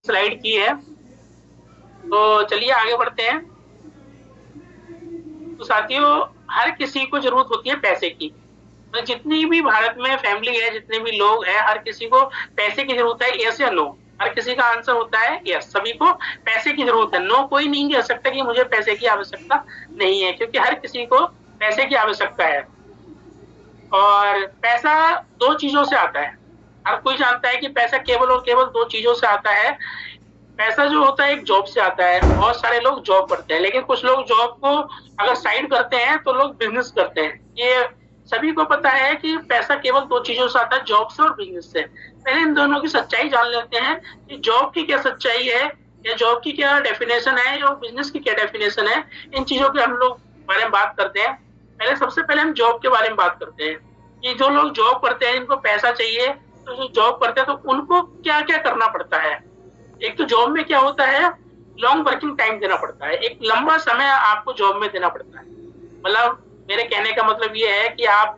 Slide की है। तो चलिए आगे बढ़ते हैं। तो साथियों, हर किसी को जरूरत होती है पैसे की। तो जितनी भी भारत में फैमिली है, जितने भी लोग हैं, हर किसी को पैसे की जरूरत है। यस या नो? हर किसी का आंसर होता है यस। सभी को पैसे की जरूरत है। नो कोई नहीं कह सकता कि मुझे पैसे की आवश्यकता नहीं है, क्योंकि हर किसी को पैसे की आवश्यकता है। और पैसा दो चीजों से आता है। हर कोई जानता है कि पैसा केवल और केवल दो चीजों से आता है। पैसा जो होता है एक जॉब से आता है। बहुत सारे लोग जॉब करते हैं, लेकिन कुछ लोग जॉब को अगर साइड करते हैं तो लोग बिजनेस करते हैं। ये सभी को पता है कि पैसा केवल दो चीजों से आता है, जॉब से और बिजनेस से। पहले इन दोनों की सच्चाई जान लेते हैं कि जॉब की क्या सच्चाई है, या जॉब की क्या डेफिनेशन है, और बिजनेस की क्या डेफिनेशन है। इन चीजों के हम लोग बारे में बात करते हैं। पहले सबसे पहले हम जॉब के बारे में बात करते हैं कि जो लोग जॉब करते हैं, जिनको पैसा चाहिए, तो जो जॉब करते हैं तो उनको क्या क्या करना पड़ता है। एक तो जॉब में क्या होता है, लॉन्ग वर्किंग टाइम देना पड़ता है। एक लंबा समय आपको जॉब में देना पड़ता है। मतलब मेरे कहने का मतलब ये है कि आप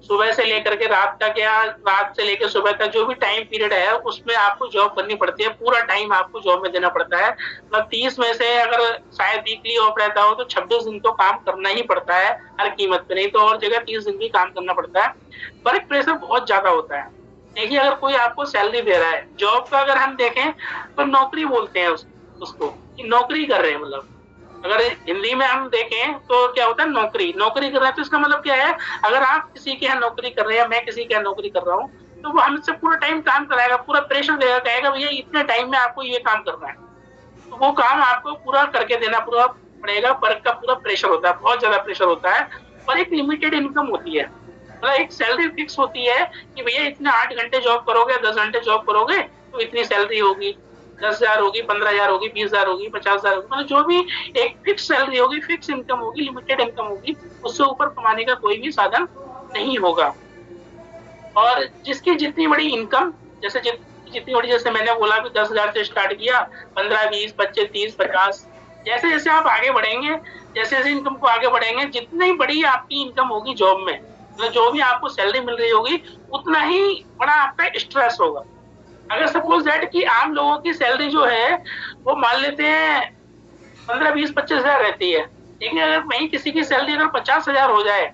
सुबह से लेकर के रात तक, या रात से लेकर सुबह तक, जो भी टाइम पीरियड है उसमें आपको जॉब करनी पड़ती है। पूरा टाइम आपको जॉब में देना पड़ता है। मतलब 30 में से अगर शायद वीकली ऑफ रहता हो तो 26 दिन तो काम करना ही पड़ता है हर कीमत पे। नहीं तो और जगह 30 दिन भी काम करना पड़ता है। वर्क प्रेशर बहुत ज्यादा होता है। देखिए, अगर कोई आपको सैलरी दे रहा है, जॉब का अगर हम देखें तो नौकरी बोलते हैं उसको कि नौकरी कर रहे हैं। मतलब अगर हिंदी में हम देखें तो क्या होता है, नौकरी नौकरी कर रहे हैं। तो इसका मतलब क्या है, अगर आप किसी के यहाँ नौकरी कर रहे हैं, मैं किसी के यहाँ नौकरी कर रहा हूँ, तो वो हमसे पूरा टाइम काम कराएगा, पूरा प्रेशर देगा, कहेगा भैया इतने टाइम में आपको ये काम करना है। तो वो काम आपको पूरा करके देना पूरा पड़ेगा। वर्क का पूरा प्रेशर होता है, बहुत ज्यादा प्रेशर होता है। और एक लिमिटेड इनकम होती है। मतलब एक सैलरी फिक्स होती है कि भैया इतने 8 घंटे जॉब करोगे, 10 घंटे जॉब करोगे तो इतनी सैलरी होगी। 10,000 होगी, 15,000 होगी, 20,000 होगी, 50,000 होगी। मतलब जो भी एक फिक्स सैलरी होगी, फिक्स इनकम होगी, लिमिटेड इनकम होगी। उससे ऊपर कमाने का कोई भी साधन नहीं होगा। और जिसकी जितनी बड़ी इनकम, जैसे जितनी बड़ी, जैसे मैंने बोला कि 10,000 से स्टार्ट किया, 15, 20, 25, 30, 50, जैसे जैसे आप आगे बढ़ेंगे, जैसे जैसे इनकम को आगे बढ़ेंगे, जितनी बड़ी आपकी इनकम होगी जॉब में, मतलब जो भी आपको सैलरी मिल रही होगी, उतना ही बड़ा आपका स्ट्रेस होगा। अगर सपोज दैट कि आम लोगों की सैलरी जो है वो मान लेते हैं 15, 20, 25,000 रहती है, लेकिन अगर वहीं किसी की सैलरी अगर 50,000 हो जाए,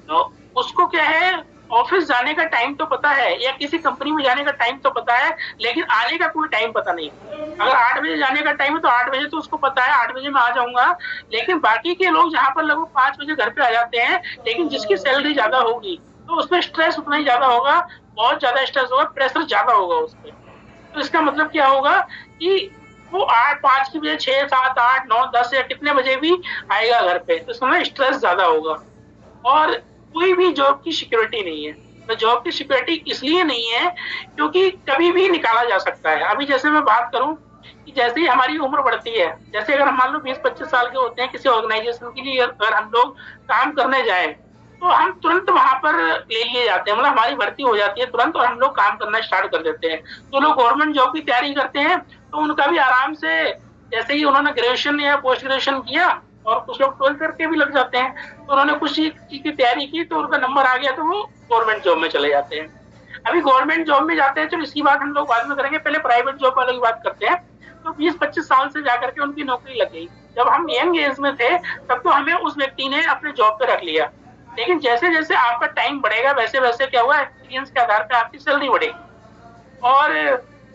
तो उसको क्या है, ऑफिस जाने का टाइम तो पता है, या किसी कंपनी में जाने का टाइम तो पता है, लेकिन आने का कोई टाइम पता नहीं। अगर 8 बजे जाने का टाइम है तो 8 बजे तो उसको पता है, 8 बजे मैं आ जाऊंगा। लेकिन बाकी के लोग जहां पर लगभग 5 बजे घर पे आ जाते हैं, लेकिन जिसकी सैलरी ज्यादा होगी तो उसमें स्ट्रेस उतना ही ज्यादा होगा। बहुत ज्यादा स्ट्रेस होगा, प्रेशर ज्यादा होगा उस पर। तो इसका मतलब क्या होगा कि वो 5 की बजाय 6, 7, 8, 9, 10 या कितने बजे भी आएगा घर पे, तो इसमें स्ट्रेस ज्यादा होगा। और कोई भी जॉब की सिक्योरिटी नहीं है। तो जॉब की सिक्योरिटी इसलिए नहीं है क्योंकि कभी भी निकाला जा सकता है। अभी जैसे मैं बात करूं कि जैसे ही हमारी उम्र बढ़ती है, जैसे अगर हम मान लो 20-25 साल के होते हैं, किसी ऑर्गेनाइजेशन के लिए अगर हम लोग काम करने जाए, तो हम तुरंत वहां पर ले लिए जाते हैं। मतलब हमारी भर्ती हो जाती है तुरंत और हम लोग काम करना स्टार्ट कर देते हैं। तो लोग गवर्नमेंट जॉब की तैयारी करते हैं, तो उनका भी आराम से, जैसे ही उन्होंने ग्रेजुएशन या पोस्ट ग्रेजुएशन किया, और कुछ लोग 12th करके भी लग जाते हैं, तो उन्होंने कुछ चीज की तैयारी की तो उनका नंबर आ गया, तो वो गवर्नमेंट जॉब में चले जाते हैं। अभी गवर्नमेंट जॉब में जाते हैं, चलो इसकी बात हम लोग बाद में करेंगे, पहले प्राइवेट जॉब वालों की बात करते हैं। तो 20-25 साल से जाकर के उनकी नौकरी लग गई। जब हम यंग एज में थे तब तो हमें उस व्यक्ति ने अपने जॉब पे रख लिया। लेकिन जैसे जैसे आपका टाइम बढ़ेगा, वैसे वैसे क्या हुआ, एक्सपीरियंस के आधार पर आपकी सैलरी बढ़ेगी। और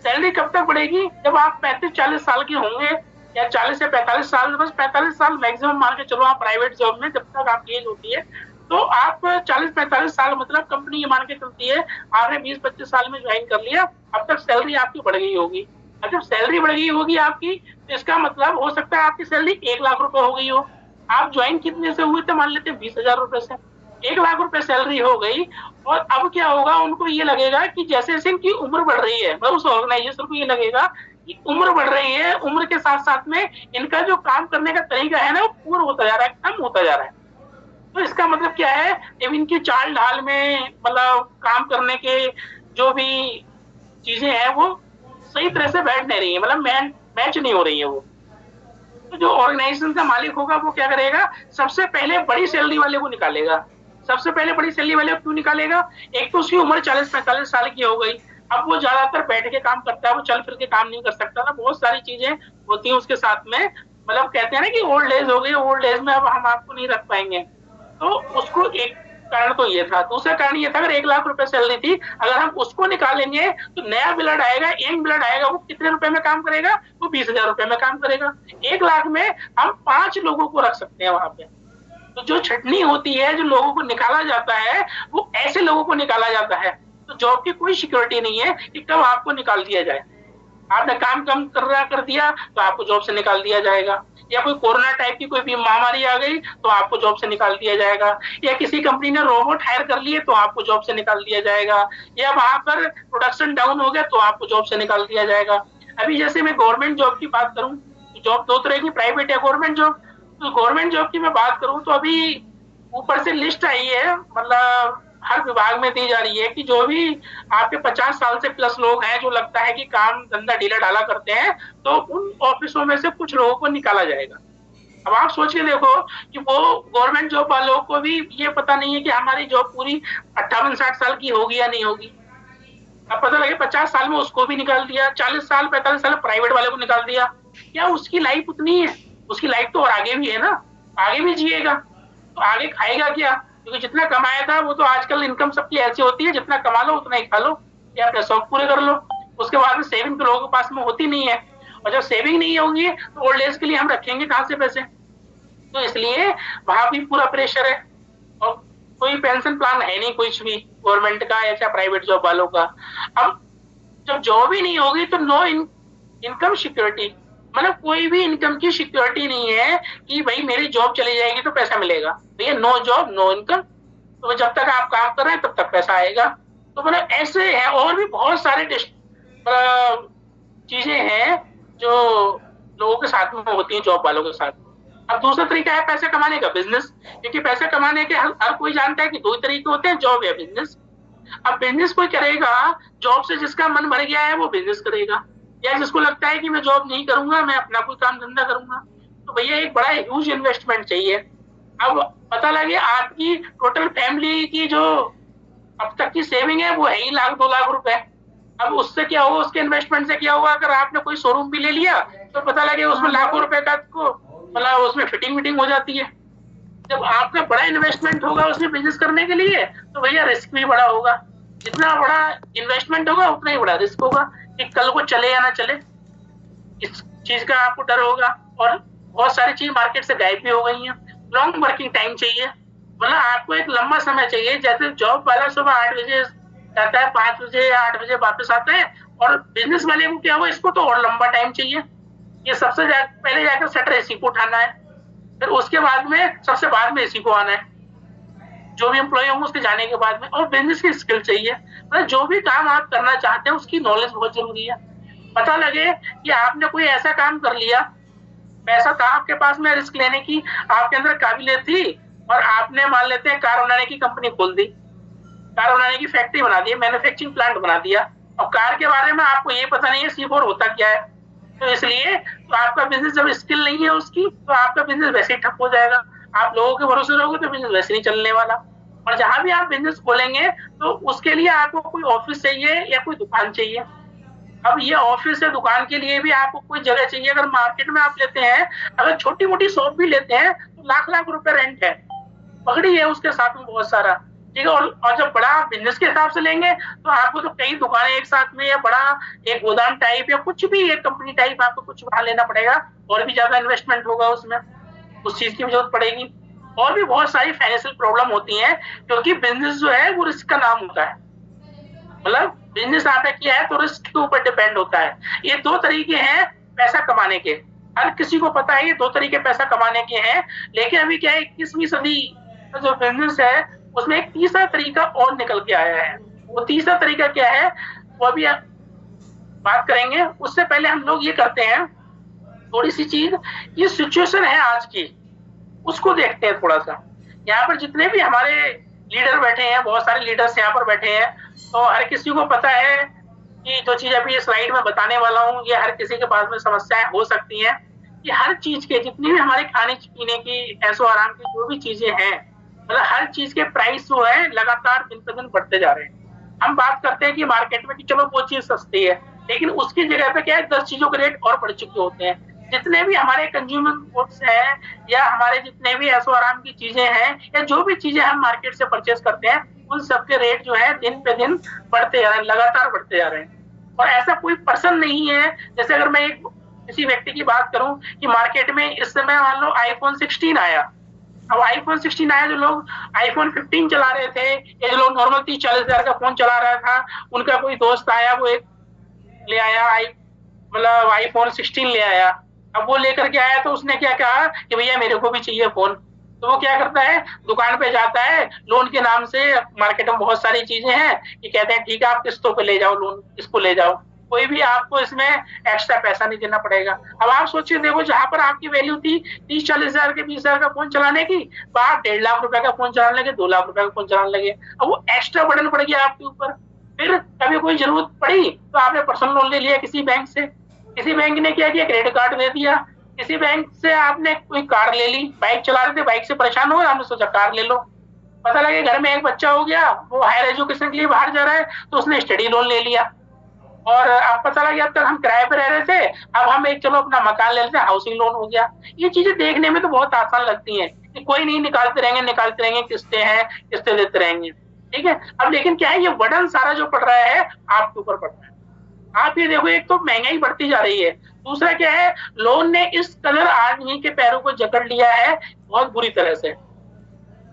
सैलरी कब तक बढ़ेगी, जब आप 35-40 साल के होंगे, या 40 से 45 साल, बस 45 साल मैक्सिमम मान के चलो आप प्राइवेट जॉब में, जब तक आपकी एज होती है। तो आप 40-45 साल, मतलब कंपनी ये मान के चलती है आपने 20-25 साल में ज्वाइन कर लिया, अब तक सैलरी आपकी बढ़ गई होगी। और जब सैलरी बढ़ गई होगी आपकी, तो इसका मतलब हो सकता है आपकी सैलरी 1 लाख रुपए हो गई हो। आप ज्वाइन कितने से हुए थे, मान लेते हैं 20,000 रुपए से। 1 लाख रुपए सैलरी हो गई। और अब क्या होगा, उनको ये लगेगा कि जैसे जैसे इनकी उम्र बढ़ रही है, मतलब उस ऑर्गेनाइजेशन को ये लगेगा कि उम्र बढ़ रही है, उम्र के साथ साथ में इनका जो काम करने का तरीका है ना, वो पूर्ण होता जा रहा है, कम होता जा रहा है। तो इसका मतलब क्या है, जब इनकी चाल ढाल में, मतलब काम करने के जो भी चीजें हैं, वो सही तरह से बैठ नहीं रही है, मतलब मैच नहीं हो रही है वो। तो जो ऑर्गेनाइजेशन का मालिक होगा वो क्या करेगा, सबसे पहले बड़ी सैलरी वाले को निकालेगा। सबसे पहले बड़ी सैलरी वाले को क्यों निकालेगा, एक तो उसकी उम्र 40-45 साल की हो गई। अब वो ज्यादातर बैठ के काम करता है, वो चल फिर के काम नहीं कर सकता ना, बहुत सारी चीजें होती हैं उसके साथ में। मतलब कहते हैं ना कि ओल्ड एज हो गई, ओल्ड एज में अब हम आपको नहीं रख पाएंगे। तो उसको एक कारण तो ये था। दूसरा कारण ये था, अगर 1 लाख रुपए सैलरी थी, अगर हम उसको निकालेंगे तो नया ब्लड आएगा, यंग ब्लड आएगा, वो कितने रुपए में काम करेगा? वो 20,000 रुपए में काम करेगा। 1 लाख में हम 5 लोगों को रख सकते हैं वहां पे। तो जो छटनी होती है, जो लोगों को निकाला जाता है, वो ऐसे लोगों को निकाला जाता है। तो जॉब की कोई सिक्योरिटी नहीं है कि कब आपको निकाल दिया जाए। आपने काम कम कर दिया तो आपको जॉब से निकाल दिया जाएगा, या कोई कोरोना टाइप की कोई भी महामारी आ गई तो आपको जॉब से निकाल दिया जाएगा, या किसी कंपनी ने रोबोट हायर कर लिए तो आपको जॉब से निकाल दिया जाएगा, या वहां पर प्रोडक्शन डाउन हो गया तो आपको जॉब से निकाल दिया जाएगा। अभी जैसे मैं गवर्नमेंट जॉब की बात करूं, जॉब दो तरह की, प्राइवेट या गवर्नमेंट जॉब। तो गवर्नमेंट जॉब की मैं बात करूं तो अभी ऊपर से लिस्ट आई है, मतलब हर विभाग में दी जा रही है कि जो भी आपके 50 साल से प्लस लोग हैं, जो लगता है कि काम धंधा ढीला ढाला करते हैं, तो उन ऑफिसों में से कुछ लोगों को निकाला जाएगा। अब आप सोच के देखो कि वो गवर्नमेंट जॉब वालों को भी ये पता नहीं है कि हमारी जॉब पूरी 58-60 साल की होगी या नहीं होगी। अब पता लगे 50 साल में उसको भी निकाल दिया, 40 साल 45 साल प्राइवेट वाले को निकाल दिया। क्या उसकी लाइफ उतनी है? उसकी लाइफ तो और आगे भी है ना, आगे भी जिएगा, तो आगे खाएगा क्या? क्योंकि जितना कमाया था, वो तो आजकल इनकम सबकी ऐसी होती है, जितना कमा लो उतना ही खा लो या अपने शौक पूरे कर लो। उसके बाद में सेविंग तो लोगों के पास में होती नहीं है, और जब सेविंग नहीं होगी तो ओल्ड एज के लिए हम रखेंगे कहाँ से पैसे? तो इसलिए वहां भी पूरा प्रेशर है, और कोई पेंशन प्लान है नहीं कुछ भी, गवर्नमेंट का या चाहे प्राइवेट जॉब वालों का। अब जब जॉब ही नहीं होगी तो नो इनकम सिक्योरिटी, मतलब कोई भी इनकम की सिक्योरिटी नहीं है कि भाई मेरी जॉब चली जाएगी तो पैसा मिलेगा। भैया नो जॉब नो इनकम, तो जब तक आप काम कर रहे हैं तब तक पैसा आएगा। तो मतलब ऐसे है, और भी बहुत सारे चीजें हैं जो लोगों के साथ में होती हैं, जॉब वालों के साथ। अब दूसरा तरीका है पैसे कमाने का, बिजनेस। क्योंकि पैसे कमाने के हर कोई जानता है कि दो ही तरीके होते हैं, जॉब या बिजनेस। अब बिजनेस कोई करेगा, जॉब से जिसका मन भर गया है वो बिजनेस करेगा, या जिसको लगता है कि मैं जॉब नहीं करूंगा, मैं अपना कोई काम धंधा करूंगा। तो भैया एक बड़ा ह्यूज इन्वेस्टमेंट चाहिए। अब पता लगे आपकी टोटल फैमिली की जो अब तक की सेविंग है वो है ही 1 लाख 2 लाख रुपए। अब उससे क्या होगा, उसके इन्वेस्टमेंट से क्या होगा? अगर आपने कोई शोरूम भी ले लिया तो पता लगे उसमें लाखों रुपए का को मतलब उसमें फिटिंग विटिंग हो जाती है। जब आपका बड़ा इन्वेस्टमेंट होगा उसमें बिजनेस करने के लिए, तो भैया रिस्क भी बड़ा होगा। जितना बड़ा इन्वेस्टमेंट होगा उतना ही बड़ा रिस्क होगा कि कल को चले या ना चले, इस चीज का आपको डर होगा। और बहुत सारी चीज मार्केट से गायब भी हो गई हैं। लॉन्ग वर्किंग टाइम चाहिए, मतलब आपको एक लंबा समय चाहिए। जैसे जॉब वाला सुबह 8 बजे जाता है, 5 बजे या 8 बजे वापस आता है, और बिजनेस वाले को क्या हुआ, इसको तो और लंबा टाइम चाहिए। ये सबसे पहले जाकर शटर एसी को उठाना है, फिर उसके बाद में सबसे बाद में एसी को आना है, जो भी एम्प्लॉय होंगे उसके जाने के बाद में। और बिजनेस की स्किल चाहिए, मतलब जो भी काम आप करना चाहते हैं उसकी नॉलेज बहुत जरूरी है। पता लगे कि आपने कोई ऐसा काम कर लिया, पैसा था आपके पास में, रिस्क लेने की आपके अंदर काबिलियत थी, और आपने मान लेते हैं कार बनाने की कंपनी खोल दी, कार बनाने की फैक्ट्री बना दी, मैन्युफैक्चरिंग प्लांट बना दिया, और कार के बारे में आपको ये पता नहीं है C4 होता क्या है। तो इसलिए तो आपका बिजनेस जब स्किल नहीं है उसकी, तो आपका बिजनेस वैसे ही ठप हो जाएगा। आप लोगों के भरोसे रहोगे तो बिजनेस वैसे नहीं चलने वाला। और जहां भी आप बिजनेस खोलेंगे तो उसके लिए आपको कोई ऑफिस चाहिए या कोई दुकान चाहिए। अब ये ऑफिस या दुकान के लिए भी आपको कोई जगह चाहिए। अगर मार्केट में आप लेते हैं, अगर छोटी मोटी शॉप भी लेते हैं तो लाख लाख रुपए रेंट है, पकड़ी है उसके साथ में बहुत सारा, ठीक है। और जब बड़ा बिजनेस के हिसाब से लेंगे तो आपको तो कई दुकानें एक साथ में, या बड़ा एक गोदाम टाइप या कुछ भी एक कंपनी टाइप आपको कुछ वहां लेना पड़ेगा, और भी ज्यादा इन्वेस्टमेंट होगा उसमें, उस चीज की भी जरूरत पड़ेगी। और भी बहुत सारी फाइनेंशियल प्रॉब्लम होती है, क्योंकि बिजनेस जो है वो रिस्क का नाम होता है। मतलब बिजनेस आपने किया है तो रिस्क के ऊपर डिपेंड होता है। ये दो तरीके हैं पैसा कमाने के, हर किसी को पता है ये दो तरीके पैसा कमाने के हैं। लेकिन अभी क्या है, 21वीं सदी जो बिजनेस है उसमें एक तीसरा तरीका और निकल के आया है। वो तीसरा तरीका क्या है वो अभी बात करेंगे। उससे पहले हम लोग ये करते हैं थोड़ी सी चीज, ये सिचुएशन है आज की, उसको देखते हैं थोड़ा सा। यहाँ पर जितने भी हमारे लीडर बैठे हैं, बहुत सारे लीडर्स यहाँ पर बैठे हैं, तो हर किसी को पता है कि जो चीज अभी ये स्लाइड में बताने वाला हूँ, ये हर किसी के पास में समस्याएं हो सकती हैं कि हर चीज के, जितनी भी हमारे खाने पीने की ऐशो आराम की जो भी चीजें हैं, मतलब हर चीज के प्राइस जो है लगातार दिन पे दिन बढ़ते जा रहे हैं। हम बात करते हैं कि मार्केट में कि चलो वो चीज सस्ती है, लेकिन उसकी जगह पे क्या है 10 चीजों के रेट और बढ़ चुके होते हैं। जितने भी हमारे कंज्यूमर गुड्स हैं या हमारे जितने भी ऐशो आराम की चीजें हैं या जो भी चीजें हम मार्केट से परचेज करते हैं, उन सबके रेट जो है दिन पे दिन बढ़ते जा रहे हैं, लगातार बढ़ते जा रहे हैं। और ऐसा कोई पर्सन नहीं है, जैसे अगर मैं एक किसी व्यक्ति की बात करूं कि मार्केट में इस समय मान लो आईफोन 16 आया, अब आईफोन 16 आया, जो लोग आईफोन 15 चला रहे थे या जो लोग नॉर्मल 30-40 हजार का फोन चला रहा था, उनका कोई दोस्त आया, वो एक ले आया मतलब आईफोन 16 ले आया। अब वो लेकर के आया तो उसने क्या कहा कि भैया मेरे को भी चाहिए फोन। तो वो क्या करता है, दुकान पे जाता है, लोन के नाम से मार्केट में बहुत सारी चीजें हैं कि कहते हैं ठीक है आप किस्तों पे ले जाओ, लोन इसको ले जाओ, कोई भी आपको इसमें एक्स्ट्रा पैसा नहीं देना पड़ेगा। अब आप सोचिए, देखो जहां पर आपकी वैल्यू थी 30-40 हजार के 20 हजार का फोन चलाने की, आप 1.5 लाख रुपए का फोन चलाने लगे, 2 लाख रुपए का फोन चलाने लगे। अब वो एक्स्ट्रा बर्डन पड़ गया आपके ऊपर। फिर कभी कोई जरूरत पड़ी तो आपने पर्सनल लोन ले लिया किसी बैंक से, किसी बैंक ने क्या किया, क्रेडिट कार्ड दे दिया, किसी बैंक से आपने कोई कार ले ली, बाइक चला रहे थे, बाइक से परेशान हो, आपने सोचा कार ले लो। पता लगे घर में एक बच्चा हो गया, वो हायर एजुकेशन के लिए बाहर जा रहा है, तो उसने स्टडी लोन ले लिया। और अब पता लगा अब तक हम किराए पे रह रहे थे, अब हम एक चलो अपना मकान ले लेते हैं, हाउसिंग लोन हो गया। ये चीजें देखने में तो बहुत आसान लगती हैं कि कोई नहीं, निकालते रहेंगे, किस्तें हैं, किस्तें देते रहेंगे, ठीक है। अब लेकिन क्या है, ये बर्डन सारा जो पड़ रहा है आपके ऊपर पड़ रहा है। आप ये देखो, एक तो महंगाई बढ़ती जा रही है, दूसरा क्या है, लोन ने इस कदर आदमी के पैरों को जकड़ लिया है बहुत बुरी तरह से,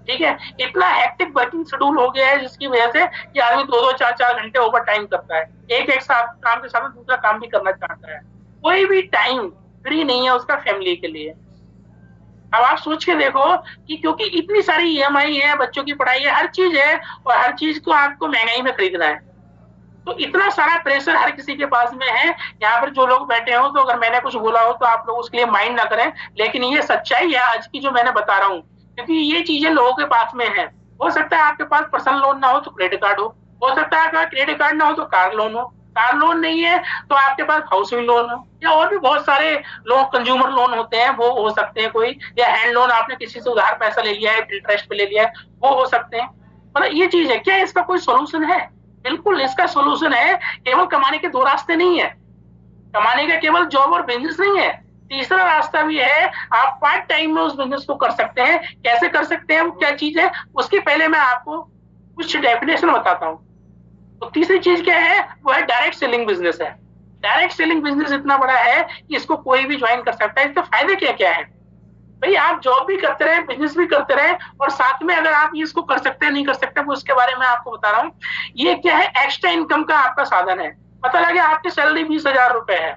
ठीक है। इतना हेक्टिक वर्किंग शेड्यूल हो गया है जिसकी वजह से कि आदमी 2-2, 4-4 घंटे ओवर टाइम करता है, एक साथ काम के साथ दूसरा काम भी करना चाहता है, कोई भी टाइम फ्री नहीं है उसका फैमिली के लिए। अब आप सोच के देखो कि क्योंकि इतनी सारी ईएमआई है, बच्चों की पढ़ाई है, हर चीज है, और हर चीज को आपको महंगाई में खरीदना है, तो इतना सारा प्रेशर हर किसी के पास में है। यहाँ पर जो लोग बैठे हो, तो अगर मैंने कुछ बोला हो तो आप लोग उसके लिए माइंड ना करें, लेकिन ये सच्चाई है आज की जो मैंने बता रहा हूँ, क्योंकि ये चीजें लोगों के पास में है। हो सकता है आपके पास पर्सनल लोन ना हो तो क्रेडिट कार्ड हो सकता है आपका क्रेडिट कार्ड ना हो तो कार लोन हो, कार लोन नहीं है तो आपके पास हाउसिंग लोन हो, या और भी बहुत सारे लोग कंज्यूमर लोन होते हैं, वो हो सकते हैं कोई, या हैंड लोन आपने किसी से उधार पैसा ले लिया है, इंटरेस्ट पे ले लिया है, वो हो सकते हैं। मतलब ये चीज है, क्या इसका कोई सोल्यूशन है? बिल्कुल इसका सोल्यूशन है, केवल कमाने के दो रास्ते नहीं है, कमाने का केवल जॉब और बिजनेस नहीं है, तीसरा रास्ता भी है, आप पार्ट टाइम में उस बिजनेस को कर सकते हैं। कैसे कर सकते हैं, वो क्या चीज है, उसके पहले मैं आपको कुछ डेफिनेशन बताता हूँ। तो तीसरी चीज क्या है, वो है डायरेक्ट सेलिंग बिजनेस है। डायरेक्ट सेलिंग बिजनेस इतना बड़ा है कि इसको कोई भी ज्वाइन कर सकता है। इसके फायदे क्या क्या है भाई, आप जॉब भी करते रहे, बिजनेस भी करते रहे, और साथ में अगर आप इसको कर सकते हैं नहीं कर सकते, वो उसके बारे में आपको बता रहा हूँ। ये क्या है, एक्स्ट्रा इनकम का आपका साधन है। पता लगे आपकी सैलरी 20,000 रुपए है,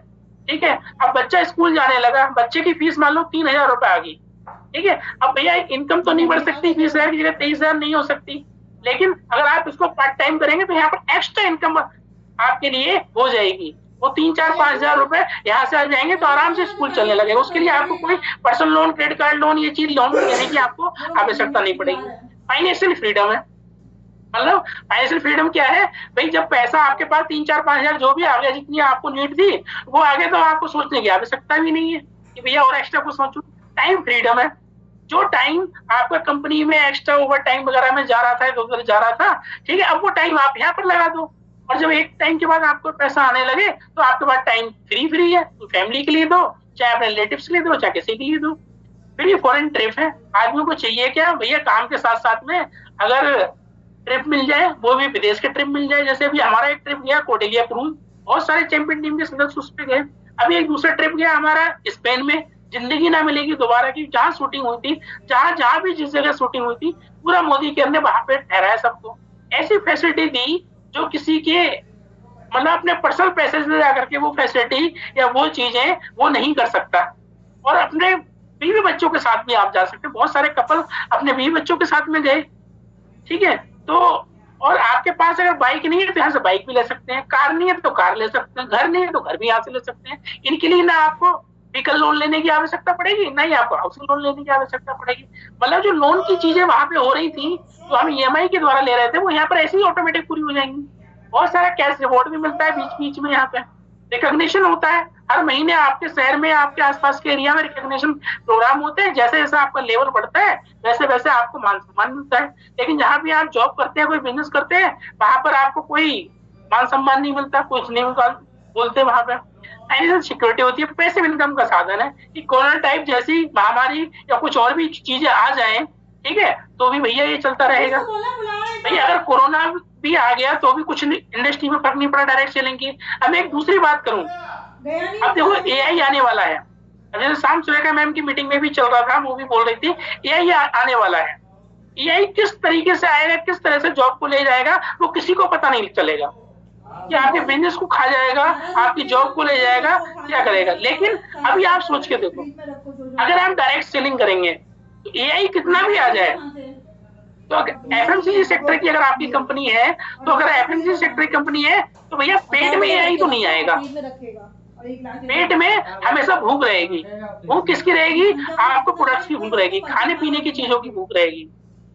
ठीक है, अब बच्चा स्कूल जाने लगा, बच्चे की फीस मान लो 3,000 रुपए आ गई, ठीक है। अब भैया इनकम तो नहीं बढ़ सकती, 20,000 की जगह 23,000 नहीं हो सकती, लेकिन अगर आप इसको पार्ट टाइम करेंगे तो यहाँ पर एक्स्ट्रा इनकम आपके लिए हो जाएगी। वो 3-4-5 हजार रुपए यहाँ से आ जाएंगे तो आराम से स्कूल चलने लगेगा। उसके लिए आपको कोई personal loan, credit card loan, ये चीज लोन लेने की आपको आवश्यकता नहीं पड़ेगी। फाइनेंशियल फ्रीडम है, मतलब फाइनेंशियल फ्रीडम क्या है भाई, जब पैसा आपके पास 3-4-5 हजार जो भी आ गया, जितनी आपको नीड थी वो आगे, तो आपको सोचने की आवश्यकता भी नहीं है कि भैया और एक्स्ट्रा कुछ सोचूं। टाइम फ्रीडम है, जो टाइम आपका कंपनी में एक्स्ट्रा ओवर टाइम वगैरह में जा रहा था, उधर जा रहा था, ठीक है, अब वो टाइम आप यहाँ पर लगा दो, और जब एक टाइम के बाद आपको पैसा आने लगे तो आपके पास टाइम फ्री है, तो फैमिली के लिए दो, चाहे अपने रिलेटिव्स के लिए दो, चाहे किसी के लिए दो। फिर ये फॉरेन ट्रिप है, आदमी को चाहिए क्या भैया, काम के साथ साथ में अगर ट्रिप मिल जाए, वो भी विदेश के ट्रिप मिल जाए। जैसे अभी हमारा एक ट्रिप गया कोटेलिया क्रूज, बहुत सारे चैंपियन टीम के सदस्य उस पर गए। अभी एक दूसरा ट्रिप गया हमारा स्पेन में, जिंदगी ना मिलेगी दोबारा की, जहाँ शूटिंग हुई थी, जहाँ भी जिस जगह शूटिंग हुई थी, पूरा मोदी केयर ने वहां पे ठहराया सबको। ऐसी फैसिलिटी दी जो किसी के मतलब अपने पर्सनल पैसे से जाकर के वो फैसिलिटी या वो चीजें वो नहीं कर सकता। और अपने बीवी बच्चों के साथ भी आप जा सकते हैं, बहुत सारे कपल अपने बीवी बच्चों के साथ में गए, ठीक है। तो और आपके पास अगर बाइक नहीं है तो यहाँ से बाइक भी ले सकते हैं, कार नहीं है तो कार ले सकते हैं, घर नहीं है तो घर भी यहाँ से ले सकते हैं। इनके लिए ना आपको व्हीकल लोन लेने की आवश्यकता पड़ेगी, ना ही आपको हाउसिंग लोन लेने की आवश्यकता पड़ेगी। मतलब जो लोन की चीजें वहां पे हो रही थी, तो हम ईएमआई के द्वारा ले रहे थे, वो यहाँ पर ऐसे ही ऑटोमेटिक पूरी हो जाएंगी। बहुत सारा कैश रिवॉर्ड भी मिलता है बीच बीच में, यहाँ पे रिकॉग्निशन होता है, हर महीने आपके शहर में, आपके आसपास के एरिया में रिकॉग्निशन प्रोग्राम होते हैं। जैसे जैसे आपका लेवल बढ़ता है वैसे वैसे आपको मान सम्मान मिलता है। लेकिन जहां भी आप जॉब करते हैं, कोई बिजनेस करते हैं, वहां पर आपको कोई मान सम्मान नहीं मिलता, कुछ नहीं बोलते वहां पे। फाइनेंशियल सिक्योरिटी होती है, पैसिव इनकम का साधन है कि कोरोना टाइप जैसी महामारी या कुछ और भी चीजें आ जाए, ठीक है, तो भी भैया ये चलता रहेगा। भैया अगर कोरोना भी आ गया तो भी कुछ इंडस्ट्री में फर्क नहीं पड़ा डायरेक्ट सेलिंग की। अब मैं एक दूसरी बात करूं, अब देखो एआई आने वाला है। जैसे शाम सुरेखा मैम की मीटिंग में भी चल रहा था, वो भी बोल रही थी एआई आने वाला है। एआई किस तरीके से आएगा, किस तरह से जॉब को ले जाएगा, वो किसी को पता नहीं चलेगा कि आपके बिजनेस को खा जाएगा, आपकी जॉब को ले जाएगा, क्या करेगा। लेकिन अभी आप सोच के देखो, अगर हम डायरेक्ट सेलिंग करेंगे तो एआई कितना भी आ जाए, तो एफएमसीजी सेक्टर की अगर आपकी कंपनी है, तो अगर एफएमसीजी सेक्टर की कंपनी है तो भैया पेट में एआई तो नहीं आएगा। पेट में हमेशा भूख रहेगी। भूख किसकी रहेगी? आपको प्रोडक्ट्स की भूख रहेगी, खाने पीने की चीजों की भूख रहेगी,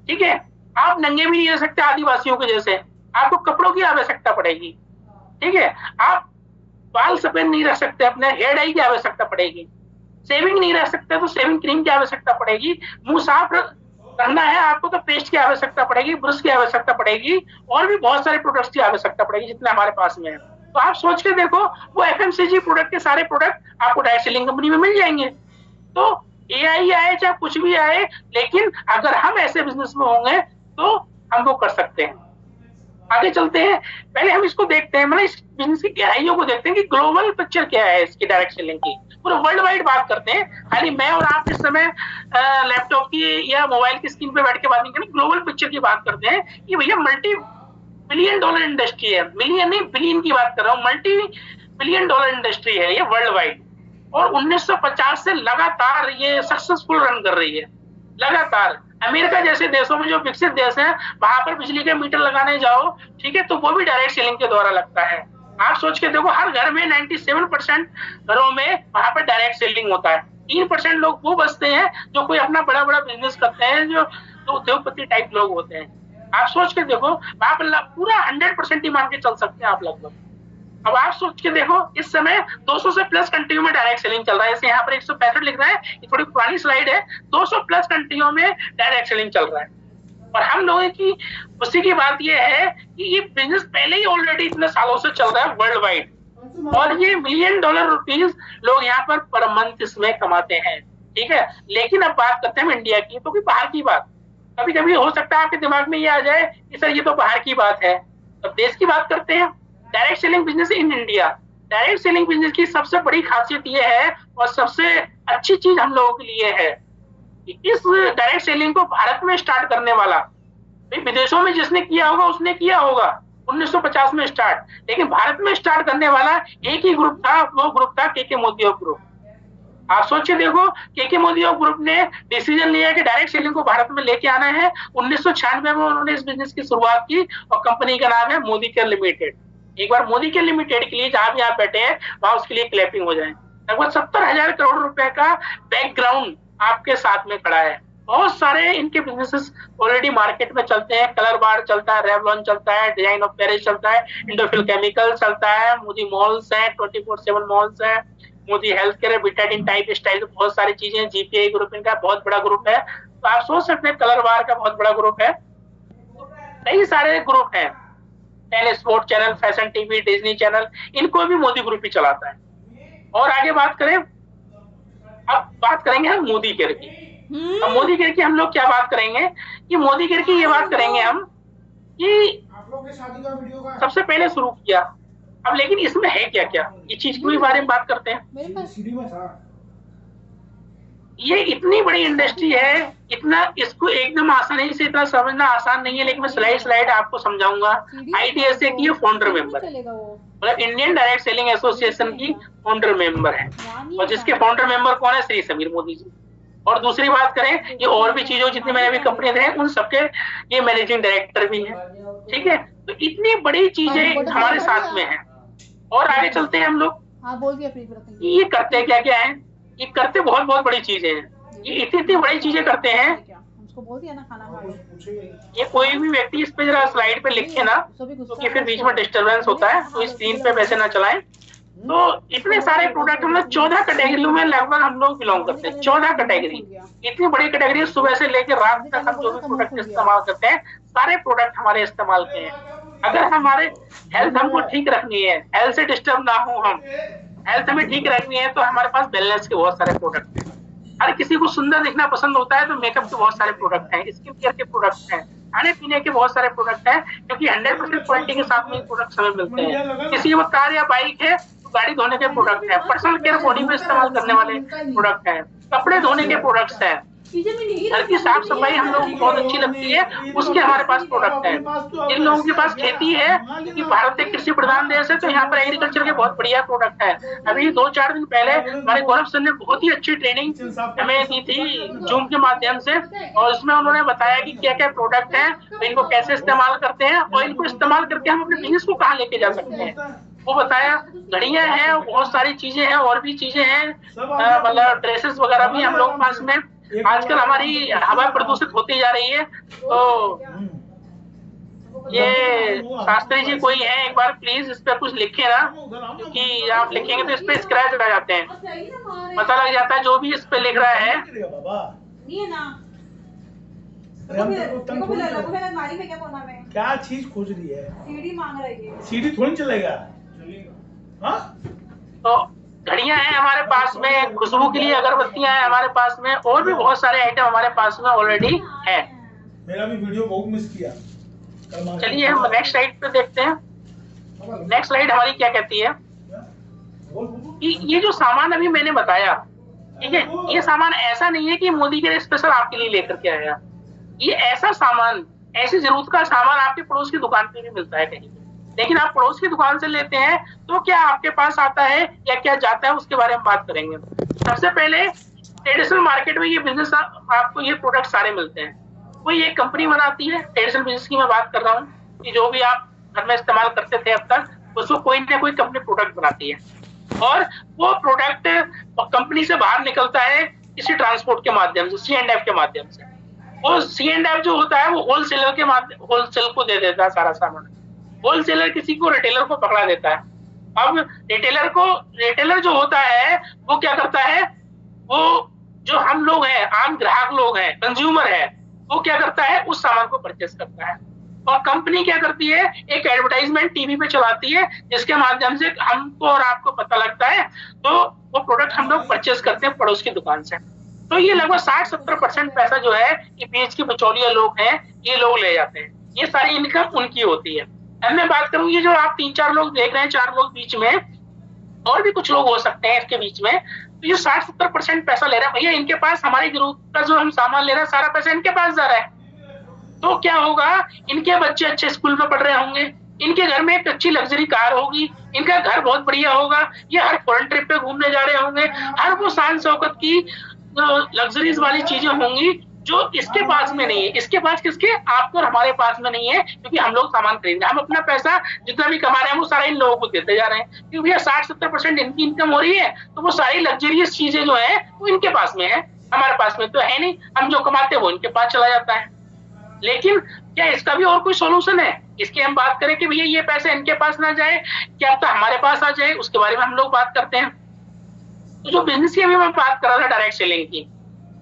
ठीक है। आप नंगे भी नहीं रह सकते आदिवासियों के जैसे, आपको कपड़ों की आवश्यकता पड़ेगी, ठीक है। आप बाल सफेद नहीं रख सकते, अपने हेयर डाई की आवश्यकता पड़ेगी। सेविंग नहीं रह सकते तो सेविंग क्रीम की आवश्यकता पड़ेगी। मुंह साफ करना है आपको तो पेस्ट की आवश्यकता पड़ेगी, ब्रश की आवश्यकता पड़ेगी, और भी बहुत सारे प्रोडक्ट्स की आवश्यकता पड़ेगी जितने हमारे पास में है। तो आप सोच के देखो, वो एफएमसीजी प्रोडक्ट के सारे प्रोडक्ट आपको डायरेक्ट सेलिंग कंपनी में मिल जाएंगे। तो एआई आए चाहे कुछ भी आए, लेकिन अगर हम ऐसे बिजनेस में होंगे तो हम वो कर सकते हैं। आगे चलते हैं, पहले हम इसको देखते हैं, मतलब इस बिजनेस की गहराइयों को देखते हैं कि ग्लोबल पिक्चर क्या है इसकी डायरेक्ट सेलिंग की। पूरे वर्ल्ड वाइड बात करते हैं, खाली मैं और आप इस समय लैपटॉप की या मोबाइल की स्क्रीन पे बैठ के बात नहीं करें, ग्लोबल पिक्चर की बात करते हैं कि भैया मल्टी बिलियन डॉलर इंडस्ट्री है। मिलियन नहीं, बिलियन की बात कर रहा हूँ, मल्टी बिलियन डॉलर इंडस्ट्री है ये वर्ल्ड वाइड। और 1950 से लगातार ये सक्सेसफुल रन कर रही है, लगातार। अमेरिका जैसे देशों में जो विकसित देश है, वहां पर बिजली के मीटर लगाने जाओ, ठीक है, तो वो भी डायरेक्ट सेलिंग के द्वारा लगता है। आप सोच के देखो, हर घर में 97% घरों में वहां पर डायरेक्ट सेलिंग होता है। 3% लोग वो बचते हैं जो कोई अपना बड़ा बड़ा बिजनेस करते हैं, जो उद्योगपति टाइप लोग होते हैं। आप सोच के देखो, वहां पर पूरा 100% ही मान के चल सकते हैं आप लगभग। अब आप सोच के देखो, इस समय 200 से प्लस कंट्रियों में डायरेक्ट सेलिंग चल रहा है। जैसे यहाँ पर 165 लिख रहा है, ये थोड़ी पुरानी स्लाइड है, 200 प्लस कंट्रियों में डायरेक्ट सेलिंग चल रहा है। और हम लोगों की खुशी की बात यह है कि ये बिजनेस पहले ही ऑलरेडी इतने सालों से चल रहा है वर्ल्ड वाइड, और ये मिलियन डॉलर रुपीज लोग यहाँ पर पर मंथ इसमें कमाते हैं, ठीक है। लेकिन अब बात करते हैं इंडिया की, तो बाहर की बात। कभी कभी हो सकता है आपके दिमाग में ये आ जाए कि सर ये तो बाहर की बात है। अब देश की बात करते हैं, direct selling business in India. Direct selling business की सबसे बड़ी खासियत ये है, और सबसे अच्छी चीज हम लोगों के लिए है, कि इस डायरेक्ट सेलिंग को भारत में स्टार्ट करने वाला, विदेशों में जिसने किया होगा उसने किया होगा 1950 में स्टार्ट, लेकिन भारत में स्टार्ट करने वाला एक ही ग्रुप था, वो ग्रुप था केके मोदी ग्रुप। आप सोचिए देखो, केके मोदी ग्रुप ने डिसीजन लिया कि डायरेक्ट सेलिंग को भारत में लेके आना है। 1996 में उन्होंने इस बिजनेस की शुरुआत की, और कंपनी का नाम है मोदी केयर लिमिटेड। एक बार मोदी केयर लिमिटेड के लिए जहां भी आप बैठे हैं वहां उसके लिए क्लैपिंग हो जाए। लगभग 70,000 करोड़ रुपए का बैकग्राउंड आपके साथ में खड़ा है। बहुत सारे इनके बिजनेसेस ऑलरेडी मार्केट में चलते हैं। कलर बार चलता है, रेवलॉन चलता है, डिजाइन ऑफ पेरिस चलता है, इंडोफिल केमिकल चलता है, मोदी मॉल्स है, 24/7 मॉल्स है, Modi health care, Betadine type style, बहुत सारी चीजें। जीपीआई ग्रुप इनका बहुत बड़ा ग्रुप है। तो आप सोच सकते हैं कलर बार का बहुत बड़ा ग्रुप है। कई सारे ग्रुप है, ten sport channel, fashion TV, Disney channel, इनको भी मोदी ग्रुप ही चलाता है। और आगे बात करें, अब बात करेंगे हम मोदी केयर की। अब मोदी केयर की हम लोग क्या बात करेंगे कि मोदी केयर की ये बात करेंगे हम कि सबसे पहले शुरू किया। अब लेकिन इसमें है क्या क्या, ये चीज के बारे में बात करते हैं। ये इतनी बड़ी इंडस्ट्री है, इतना इसको एकदम आसानी से इतना समझना आसान नहीं है, लेकिन मैं स्लाइड आपको समझाऊंगा। आईडीएसए की फाउंडर मेंबर, मतलब इंडियन डायरेक्ट सेलिंग एसोसिएशन की फाउंडर मेंबर है, और जिसके फाउंडर मेंबर कौन है? श्री समीर मोदी जी। और दूसरी बात करें, ये और भी चीजों जितनी मैंने अभी कंपनियां हैं उन सबके ये मैनेजिंग डायरेक्टर भी हैं, ठीक है। तो इतनी बड़ी चीजें हमारे साथ में है। और आगे चलते हैं हम लोग, ये करते क्या क्या है? ये करते बहुत बहुत बड़ी चीजें हैं। ये इतनी बड़ी चीजें करते हैं, ये कोई भी व्यक्ति इस पे जरा स्लाइड पे लिखे ना, क्योंकि फिर बीच में डिस्टरबेंस होता है, तो स्क्रीन पे वैसे ना चलाएं। तो इतने सारे प्रोडक्ट, हम लोग 14 कैटेगरी में लगभग हम लोग बिलोंग करते हैं। 14 कैटेगरी, इतनी बड़ी कैटेगरी। सुबह से लेकर रात तक हम जो भी प्रोडक्ट इस्तेमाल करते हैं, सारे प्रोडक्ट हमारे इस्तेमाल के हैं। अगर हमारे हेल्थ हमको ठीक रखनी है, हेल्थ से डिस्टर्ब ना हो, हम हेल्थ हमें ठीक रखनी है, तो हमारे पास वेलनेस के बहुत सारे प्रोडक्ट हैं। हर किसी को सुंदर दिखना पसंद होता है, तो मेकअप के बहुत सारे प्रोडक्ट हैं, स्किन केयर के प्रोडक्ट हैं, खाने पीने के बहुत सारे प्रोडक्ट हैं, क्योंकि 100% क्वालिटी के साथ में प्रोडक्ट हमें मिलते हैं। किसी को कार या बाइक है तो गाड़ी धोने के प्रोडक्ट है, पर्सनल केयर बॉडी में इस्तेमाल करने वाले प्रोडक्ट है, कपड़े धोने के प्रोडक्ट्स है, घर की साफ सफाई हम लोगों को बहुत अच्छी लगती है, उसके हमारे पास प्रोडक्ट है। जिन लोगों के पास खेती है, क्योंकि भारत एक कृषि प्रधान देश है, तो यहाँ पर एग्रीकल्चर के बहुत बढ़िया प्रोडक्ट है। अभी 2-4 दिन पहले हमारे गौरव सर ने बहुत ही अच्छी ट्रेनिंग हमें दी थी जूम के माध्यम से, और उसमें उन्होंने बताया कि क्या क्या प्रोडक्ट है, तो इनको कैसे इस्तेमाल करते हैं, और इनको इस्तेमाल करके हम अपने बिजनेस को कहाँ लेके जा सकते हैं, वो बताया। घड़ियां हैं, बहुत सारी चीजें हैं, और भी चीजें हैं, मतलब ड्रेसेस वगैरह भी हम लोग पास में। आजकल हमारी हवा प्रदूषित होती जा रही है, तो ये शास्त्री जी कोई है, एक बार प्लीज इस पे कुछ लिखे ना, क्योंकि आप लिखेंगे तो इस पे स्क्रैच रह जाते हैं, पता लग जाता है जो भी इस पे लिख रहा है। क्या चीज खोज रही है? सीडी मांग रही है। सीडी थोड़ी चलेगा। तो घड़ियां हैं हमारे पास में, खुशबू के लिए अगरबत्तियां हैं हमारे पास में, और भी बहुत सारे आइटम हमारे पास में ऑलरेडी है। मेरा भी वीडियो बहुत मिस किया। चलिए हम नेक्स्ट स्लाइड पे देखते हैं। नेक्स्ट स्लाइड हमारी क्या कहती है कि ये जो सामान अभी मैंने बताया, ठीक है, ये सामान ऐसा नहीं है कि मोदी के स्पेशल आपके लिए लेकर के आया। ये ऐसा सामान, ऐसी जरूरत का सामान आपके पड़ोस की दुकान पे भी मिलता है कहीं, लेकिन आप पड़ोस की दुकान से लेते हैं तो क्या आपके पास आता है या क्या जाता है, उसके बारे में बात करेंगे। सबसे पहले ट्रेडिशनल मार्केट में ये बिजनेस आपको ये प्रोडक्ट सारे मिलते हैं। कोई एक कंपनी बनाती है, ट्रेडिशनल बिजनेस की मैं बात कर रहा हूँ, कि जो भी आप घर में इस्तेमाल करते थे अब तक, उसको कोई ना कोई कंपनी प्रोडक्ट बनाती है, और वो प्रोडक्ट कंपनी से बाहर निकलता है किसी ट्रांसपोर्ट के माध्यम से, C&F के माध्यम से। वो C&F जो होता है वो होलसेलर के माध्यम, होलसेल को दे देता है सारा सामान। होलसेलर किसी को रिटेलर को पकड़ा देता है। अब रिटेलर जो होता है वो क्या करता है, वो जो हम लोग हैं, आम ग्राहक लोग हैं, कंज्यूमर है, वो क्या करता है, उस सामान को परचेस करता है। और कंपनी क्या करती है, एक एडवर्टाइजमेंट टीवी पे चलाती है, जिसके माध्यम से हमको और आपको पता लगता है, तो वो प्रोडक्ट हम लोग परचेस करते हैं पड़ोस की दुकान से। तो ये लगभग 60-70% पैसा जो है, ये बीच के बिचौलिया लोग हैं, ये लोग ले जाते हैं। ये सारी इनकम उनकी होती है। अब मैं बात करूं, ये जो आप 3-4 लोग देख रहे हैं, 4 लोग बीच में, और भी कुछ लोग हो सकते हैं इसके बीच में, तो ये 60-70% पैसा ले रहे हैं। भैया इनके पास हमारी जरूरत का जो हम सामान ले रहे हैं, सारा पैसा इनके पास जा रहा है। तो क्या होगा, इनके बच्चे अच्छे स्कूल में पढ़ रहे होंगे, इनके घर में एक अच्छी लग्जरी कार होगी, इनका घर बहुत बढ़िया होगा, ये हर फॉरेन ट्रिप पे घूमने जा रहे होंगे, हर वो शान शौकत की लग्जरीज वाली चीजें होंगी जो इसके पास में नहीं है। इसके पास किसके, आपको और हमारे पास में नहीं है, क्योंकि हम लोग सामान खरीद रहे हैं। हम अपना पैसा जितना भी कमा रहे हैं वो सारा इन लोगों को देते जा रहे हैं, क्योंकि भैया 60-70% इनकी इनकम हो रही है, तो वो सारी लग्जरियस चीजें जो है वो इनके पास में है, हमारे पास में तो है नहीं। हम जो कमाते हैं वो इनके पास चला जाता है। लेकिन क्या इसका भी और कोई सोल्यूशन है? इसकी हम बात करें कि भैया ये पैसा इनके पास ना जाए, क्या तो हमारे पास आ जाए, उसके बारे में हम लोग बात करते हैं। तो जो बिजनेस की अभी मैं बात कर रहा था डायरेक्ट सेलिंग की,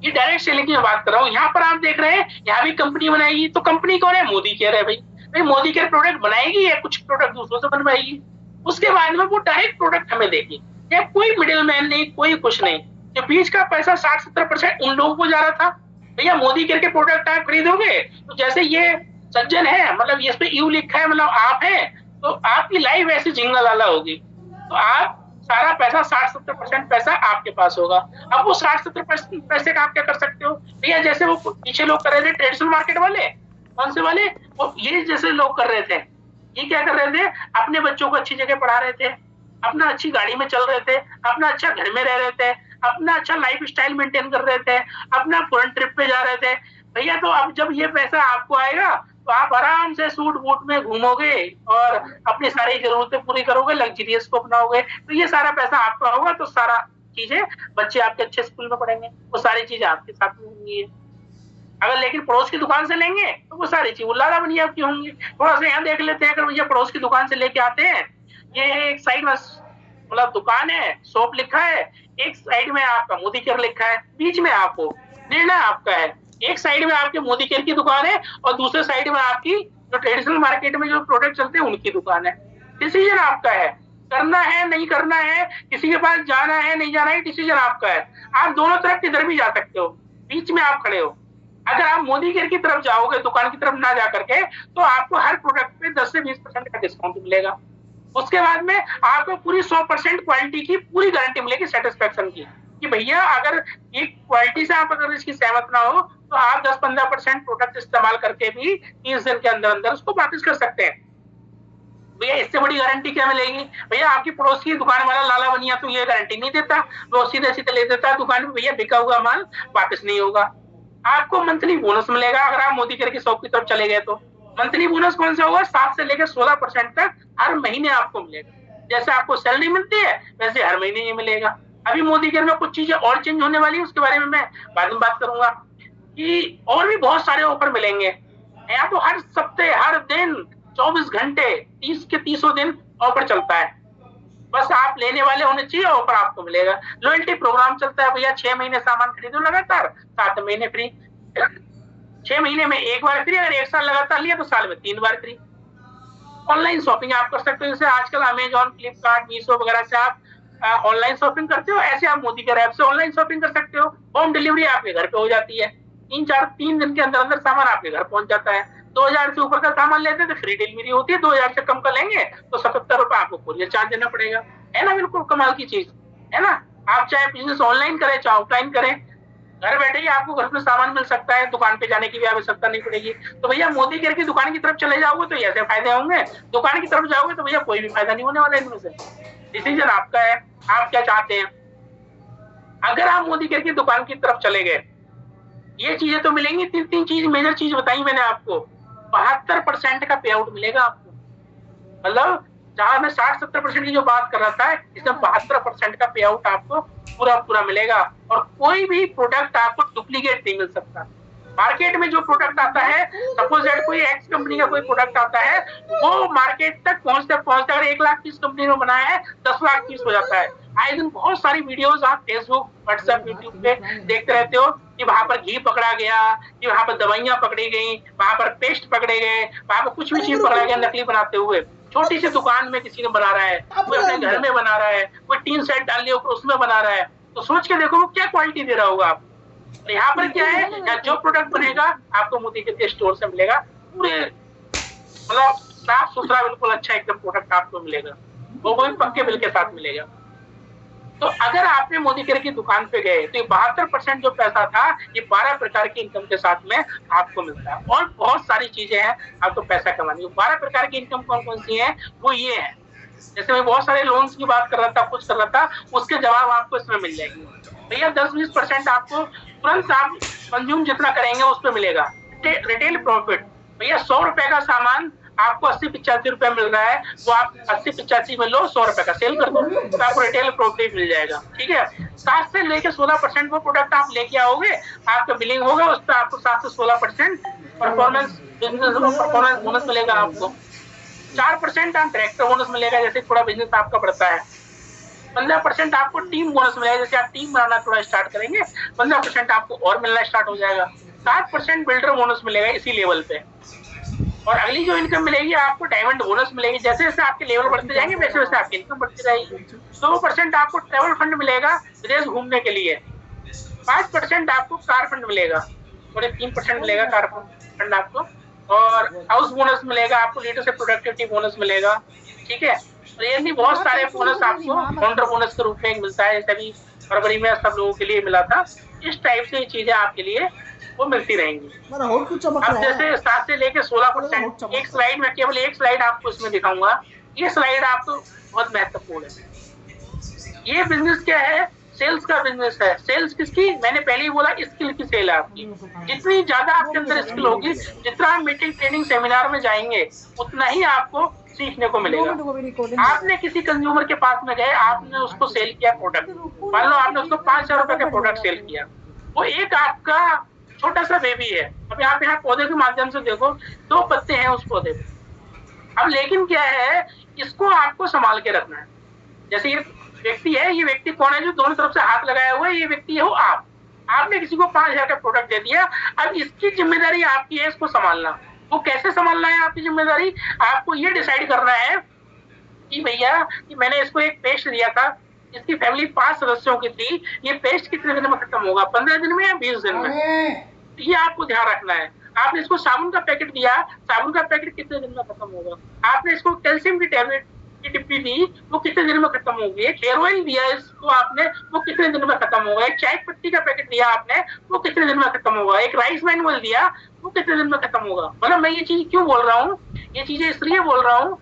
ये डायरेक्ट सेलिंग की मैं बात कर रहा हूँ। यहाँ पर आप देख रहे हैं, यहाँ भी कंपनी बनाएगी, तो कंपनी कौन है, मोदी केयर है। भाई मोदी केयर प्रोडक्ट बनाएगी या कुछ प्रोडक्ट दूसरों से बनवाएगी, उसके बाद में वो डायरेक्ट प्रोडक्ट हमें देगी। कोई मिडिल मैन नहीं, कोई कुछ नहीं। जो बीच का पैसा 60-70% उन लोगों को जा रहा था। भैया मोदी केयर के प्रोडक्ट आप खरीदोगे तो जैसे ये सज्जन है, मतलब इस पे यू लिखा है, मतलब आप है, तो आपकी लाइफ ऐसी जिंगल वाला होगी। तो आप सारा पैसा 60-70% पैसा आपके पास होगा। अब वो 60-70% पैसे का आप क्या कर सकते हो भैया, जैसे वो पीछे लोग कर रहे थे ट्रेडिशनल मार्केट वाले, कौन से वाले, वो ये जैसे लोग कर रहे थे, ये क्या कर रहे थे, अपने बच्चों को अच्छी जगह पढ़ा रहे थे, अपना अच्छी गाड़ी में चल रहे थे, अपना अच्छा घर में रह रहे थे, अपना अच्छा लाइफ स्टाइल मेंटेन कर रहे थे, अपना फॉरेन ट्रिप पे जा रहे थे। भैया तो अब जब ये पैसा आपको आएगा तो आप आराम से सूट बूट में घूमोगे और अपनी सारी जरूरतें पूरी करोगे, लग्जरियस को अपनाओगे। तो ये सारा पैसा आपका होगा, तो सारा चीजें, बच्चे आपके अच्छे स्कूल में पढ़ेंगे, वो सारी चीजें आपके साथ में होंगी। अगर लेकिन पड़ोस की दुकान से लेंगे तो वो सारी चीज उल्लारा बनी आपकी होंगी। थोड़ा सा यहाँ देख लेते हैं, अगर भैया पड़ोस की दुकान से लेके आते हैं, ये है एक साइड में मतलब दुकान है, शॉप लिखा है, एक साइड में आपका मोदी केयर लिखा है, बीच में आपको निर्णय आपका है। एक साइड में आपके मोदी केयर की दुकान है और दूसरे साइड में आपकी जो ट्रेडिशनल मार्केट में जो प्रोडक्ट चलते हैं उनकी दुकान है। डिसीजन आपका है, करना है नहीं करना है, किसी के पास जाना है नहीं जाना है, डिसीजन आपका है। आप दोनों तरफ किधर भी जा सकते हो, बीच में आप खड़े हो। अगर आप मोदी केयर की तरफ जाओगे, दुकान की तरफ ना जा करके, तो आपको हर प्रोडक्ट पे 10 से 20% का डिस्काउंट मिलेगा। उसके बाद में आपको पूरी 100% क्वालिटी की पूरी गारंटी मिलेगी सेटिस्फेक्शन की, कि भैया अगर ये क्वालिटी से आप अगर इसकी सहमत ना हो तो आप 10-15% प्रोडक्ट इस्तेमाल करके भी 30 दिन के अंदर अंदर उसको वापस कर सकते हैं। भैया इससे बड़ी गारंटी क्या मिलेगी? भैया आपकी पड़ोस की दुकान वाला लाला बनिया तो ये गारंटी नहीं देता, वो सीधे सीधे ले देता दुकान में, भैया बिका हुआ माल वापस नहीं होगा। आपको मंथली बोनस मिलेगा अगर आप मोदी केयर की शॉप की तरफ चले गए तो। मंथली बोनस कौन सा होगा? 7 से लेकर 16% तक हर महीने आपको मिलेगा। जैसे आपको सैलरी मिलती है वैसे हर महीने ये मिलेगा। अभी मोदी केयर में कुछ चीजें और चेंज होने वाली है, उसके बारे में मैं बाद में बात करूंगा कि और भी बहुत सारे ऑफर मिलेंगे। यहाँ तो हर सप्ताह, हर दिन 24 घंटे 30 के 30 दिन ऑफर चलता है। बस आप लेने वाले होने चाहिए, ऑफर आपको मिलेगा। लॉयल्टी प्रोग्राम चलता है भैया, 6 महीने सामान खरीदो लगातार 7 महीने फ्री, 6 महीने में 1 बार फ्री, अगर 1 साल लगातार लिया तो साल में 3 बार फ्री। ऑनलाइन शॉपिंग आप कर सकते हो, जैसे आजकल अमेजॉन, फ्लिपकार्ट, मीशो वगैरह से आप ऑनलाइन शॉपिंग करते हो, ऐसे आप मोदी केयर ऐप से ऑनलाइन शॉपिंग कर सकते हो। होम डिलीवरी आपके घर पे हो जाती है, 3 दिन के अंदर अंदर सामान आपके घर पहुंच जाता है। 2000 से ऊपर का सामान लेते हैं तो फ्री डिलीवरी होती है, 2000 से कम का लेंगे तो 77 रुपए आपको कोरियर चार्ज देना पड़ेगा। है ना, बिल्कुल कमाल की चीज है ना। आप चाहे बिजनेस ऑनलाइन करें चाहे ऑफलाइन करें, घर बैठे ही आपको घर पे सामान मिल सकता है, दुकान पे जाने की भी आवश्यकता नहीं पड़ेगी। तो भैया मोदी केयर की दुकान की तरफ चले जाओगे तो ऐसे फायदे होंगे, दुकान की तरफ जाओगे तो भैया कोई भी फायदा नहीं होने वाला इनमें से। डिसीजन आपका है, आप क्या चाहते हैं। अगर आप मोदी केयर की दुकान की तरफ चले गए, ये चीजें तो मिलेंगी, 3 चीज मेजर चीज बताई मैंने आपको। 72% का पे आउट मिलेगा आपको, मतलब जहां मैं 60-70% की जो बात कर रहा था, इसमें 72% का पे आउट आपको पूरा मिलेगा। और कोई भी प्रोडक्ट आपको डुप्लीकेट नहीं मिल सकता। मार्केट में जो प्रोडक्ट आता है, सपोज दैट कोई एक्स कंपनी का कोई प्रोडक्ट आता है, वो मार्केट तक पहुंचते अगर 1 लाख पीस कंपनी ने बनाया है, 10 लाख पीस हो जाता है। आए दिन बहुत सारी वीडियोस आप फेसबुक, व्हाट्सएप, यूट्यूब पे देखते रहते हो कि वहां पर घी पकड़ा गया, कि वहां पर दवाइयां पकड़ी गई, वहां पर पेस्ट पकड़े गए, वहां पर कुछ भी चीज पकड़ा गया नकली बनाते हुए। छोटी सी दुकान में किसी ने बना रहा है, कोई अपने घर में बना रहा है, कोई टीन सेट डाल लिया उसमें बना रहा है, तो सोच के देखो वो क्या क्वालिटी दे रहा होगा आप। यहाँ पर क्या है, या जो प्रोडक्ट बनेगा आपको मोदी के स्टोर से मिलेगा, पूरे मतलब साफ सुथरा बिल्कुल अच्छा एकदम प्रोडक्ट आपको मिलेगा, वो भी पक्के बिल के साथ मिलेगा। तो अगर आपने मोदी केयर की दुकान पे गए तो ये 72% जो पैसा था, ये 12 प्रकार की इनकम के साथ में आपको मिलता है। और बहुत सारी चीजें हैं आपको पैसा कमानी। 12 प्रकार की इनकम कौन कौन सी है, वो ये है। जैसे मैं बहुत सारे लोन्स की बात कर रहा था, कुछ कर रहा था, उसके जवाब आपको इसमें मिल जाएगी। भैया 10-20% आपको तुरंत आप कंज्यूम जितना करेंगे उस पर मिलेगा। रिटेल प्रॉफिट, भैया 100 रुपए का सामान आपको 80-85 रुपए मिल रहा है, वो आप 80-85 में लो, 100 रुपए का सेल कर दो तो आपको रिटेल प्रॉफिट मिल जाएगा। ठीक है, 7 से लेकर 16% वो प्रोडक्ट आप लेके आओगे, आपका बिलिंग होगा, उस पर आपको 7 से 16% परफॉर्मेंस बोनस मिलेगा। आपको 4% आप डायरेक्टर बोनस मिलेगा, जैसे थोड़ा बिजनेस आपका बढ़ता है। 15% आपको टीम बोनस मिलेगा, जैसे आप टीम बनाना थोड़ा स्टार्ट करेंगे 15% आपको और मिलना स्टार्ट हो जाएगा। 7% बिल्डर बोनस मिलेगा इसी लेवल पे। और अगली जो इनकम मिलेगी आपको डायमंड बोनस मिलेगी। जैसे जैसे आपके लेवल बढ़ते जाएंगे वैसे वैसे आपकी इनकम बढ़ती रहेगी। 2% आपको ट्रेवल फंड मिलेगा विदेश घूमने के लिए। 5% आपको कार फंड मिलेगा और 3% मिलेगा कार फंड आपको। और हाउस बोनस मिलेगा आपको, लीडरशिप प्रोडक्टिविटी बोनस मिलेगा। ठीक है, तो ये भी बहुत सारे बोनस आपको काउंटर बोनस के रूप में मिलता है, जैसे अभी फरवरी में सब लोगों के लिए मिला था। इस टाइप से चीजें आपके लिए वो मिलती रहेंगी। अब जैसे 7 से लेके 16%, एक स्लाइड में केवल एक स्लाइड आपको इसमें दिखाऊंगा। ये स्लाइड आपको बहुत महत्वपूर्ण है। ये बिजनेस क्या है, सेल्स का बिजनेस है। सेल्स किसकी, मैंने पहले ही बोला, स्किल की सेल है आपकी। जितनी ज्यादा आपके अंदर स्किल होगी, जितना आप मीटिंग ट्रेनिंग सेमिनार में जाएंगे, उतना ही आपको सीखने को मिलेगा। आपने किसी कंज्यूमर के पास में गए, आपने उसको सेल किया प्रोडक्ट, मान लो आपने उसको 5,000 रुपए का प्रोडक्ट सेल किया, वो एक आपका छोटा सा बेबी है। अब आप यहाँ पौधे के माध्यम से देखो, 2 पत्ते हैं उस पौधे पे। अब लेकिन क्या है, इसको आपको संभाल के रखना है। जैसे ये व्यक्ति है, ये व्यक्ति कौन है जो दोनों तरफ से हाथ लगाया हुआ है? ये व्यक्ति है वो आप। आपने किसी को 5,000 का प्रोडक्ट दे दिया, अब इसकी जिम्मेदारी आपकी है इसको संभालना। वो कैसे संभालना है आपकी जिम्मेदारी? आपको ये डिसाइड करना है कि भैया कि मैंने इसको एक पेस्ट दिया था, इसकी फैमिली 5 सदस्यों की थी, ये पेस्ट कितने दिन में खत्म होगा, 15 दिन में या 20 दिन में? ये आपको ध्यान रखना है। आपने इसको साबुन का पैकेट दिया, साबुन का पैकेट कितने दिन में खत्म होगा? आपने इसको कैल्शियम की टैबलेट की डिब्बी दी, वो कितने दिन में खत्म होगी? एक हेयर ऑयल दिया इसको आपने, वो कितने दिन में खत्म होगा? एक चाय पत्ती का पैकेट दिया आपने, वो कितने दिन में खत्म होगा? एक राइस मैनुअल दिया, वो कितने दिन में खत्म होगा? मतलब मैं ये चीज क्यों बोल रहा हूँ? ये चीजें इसलिए बोल रहा हूँ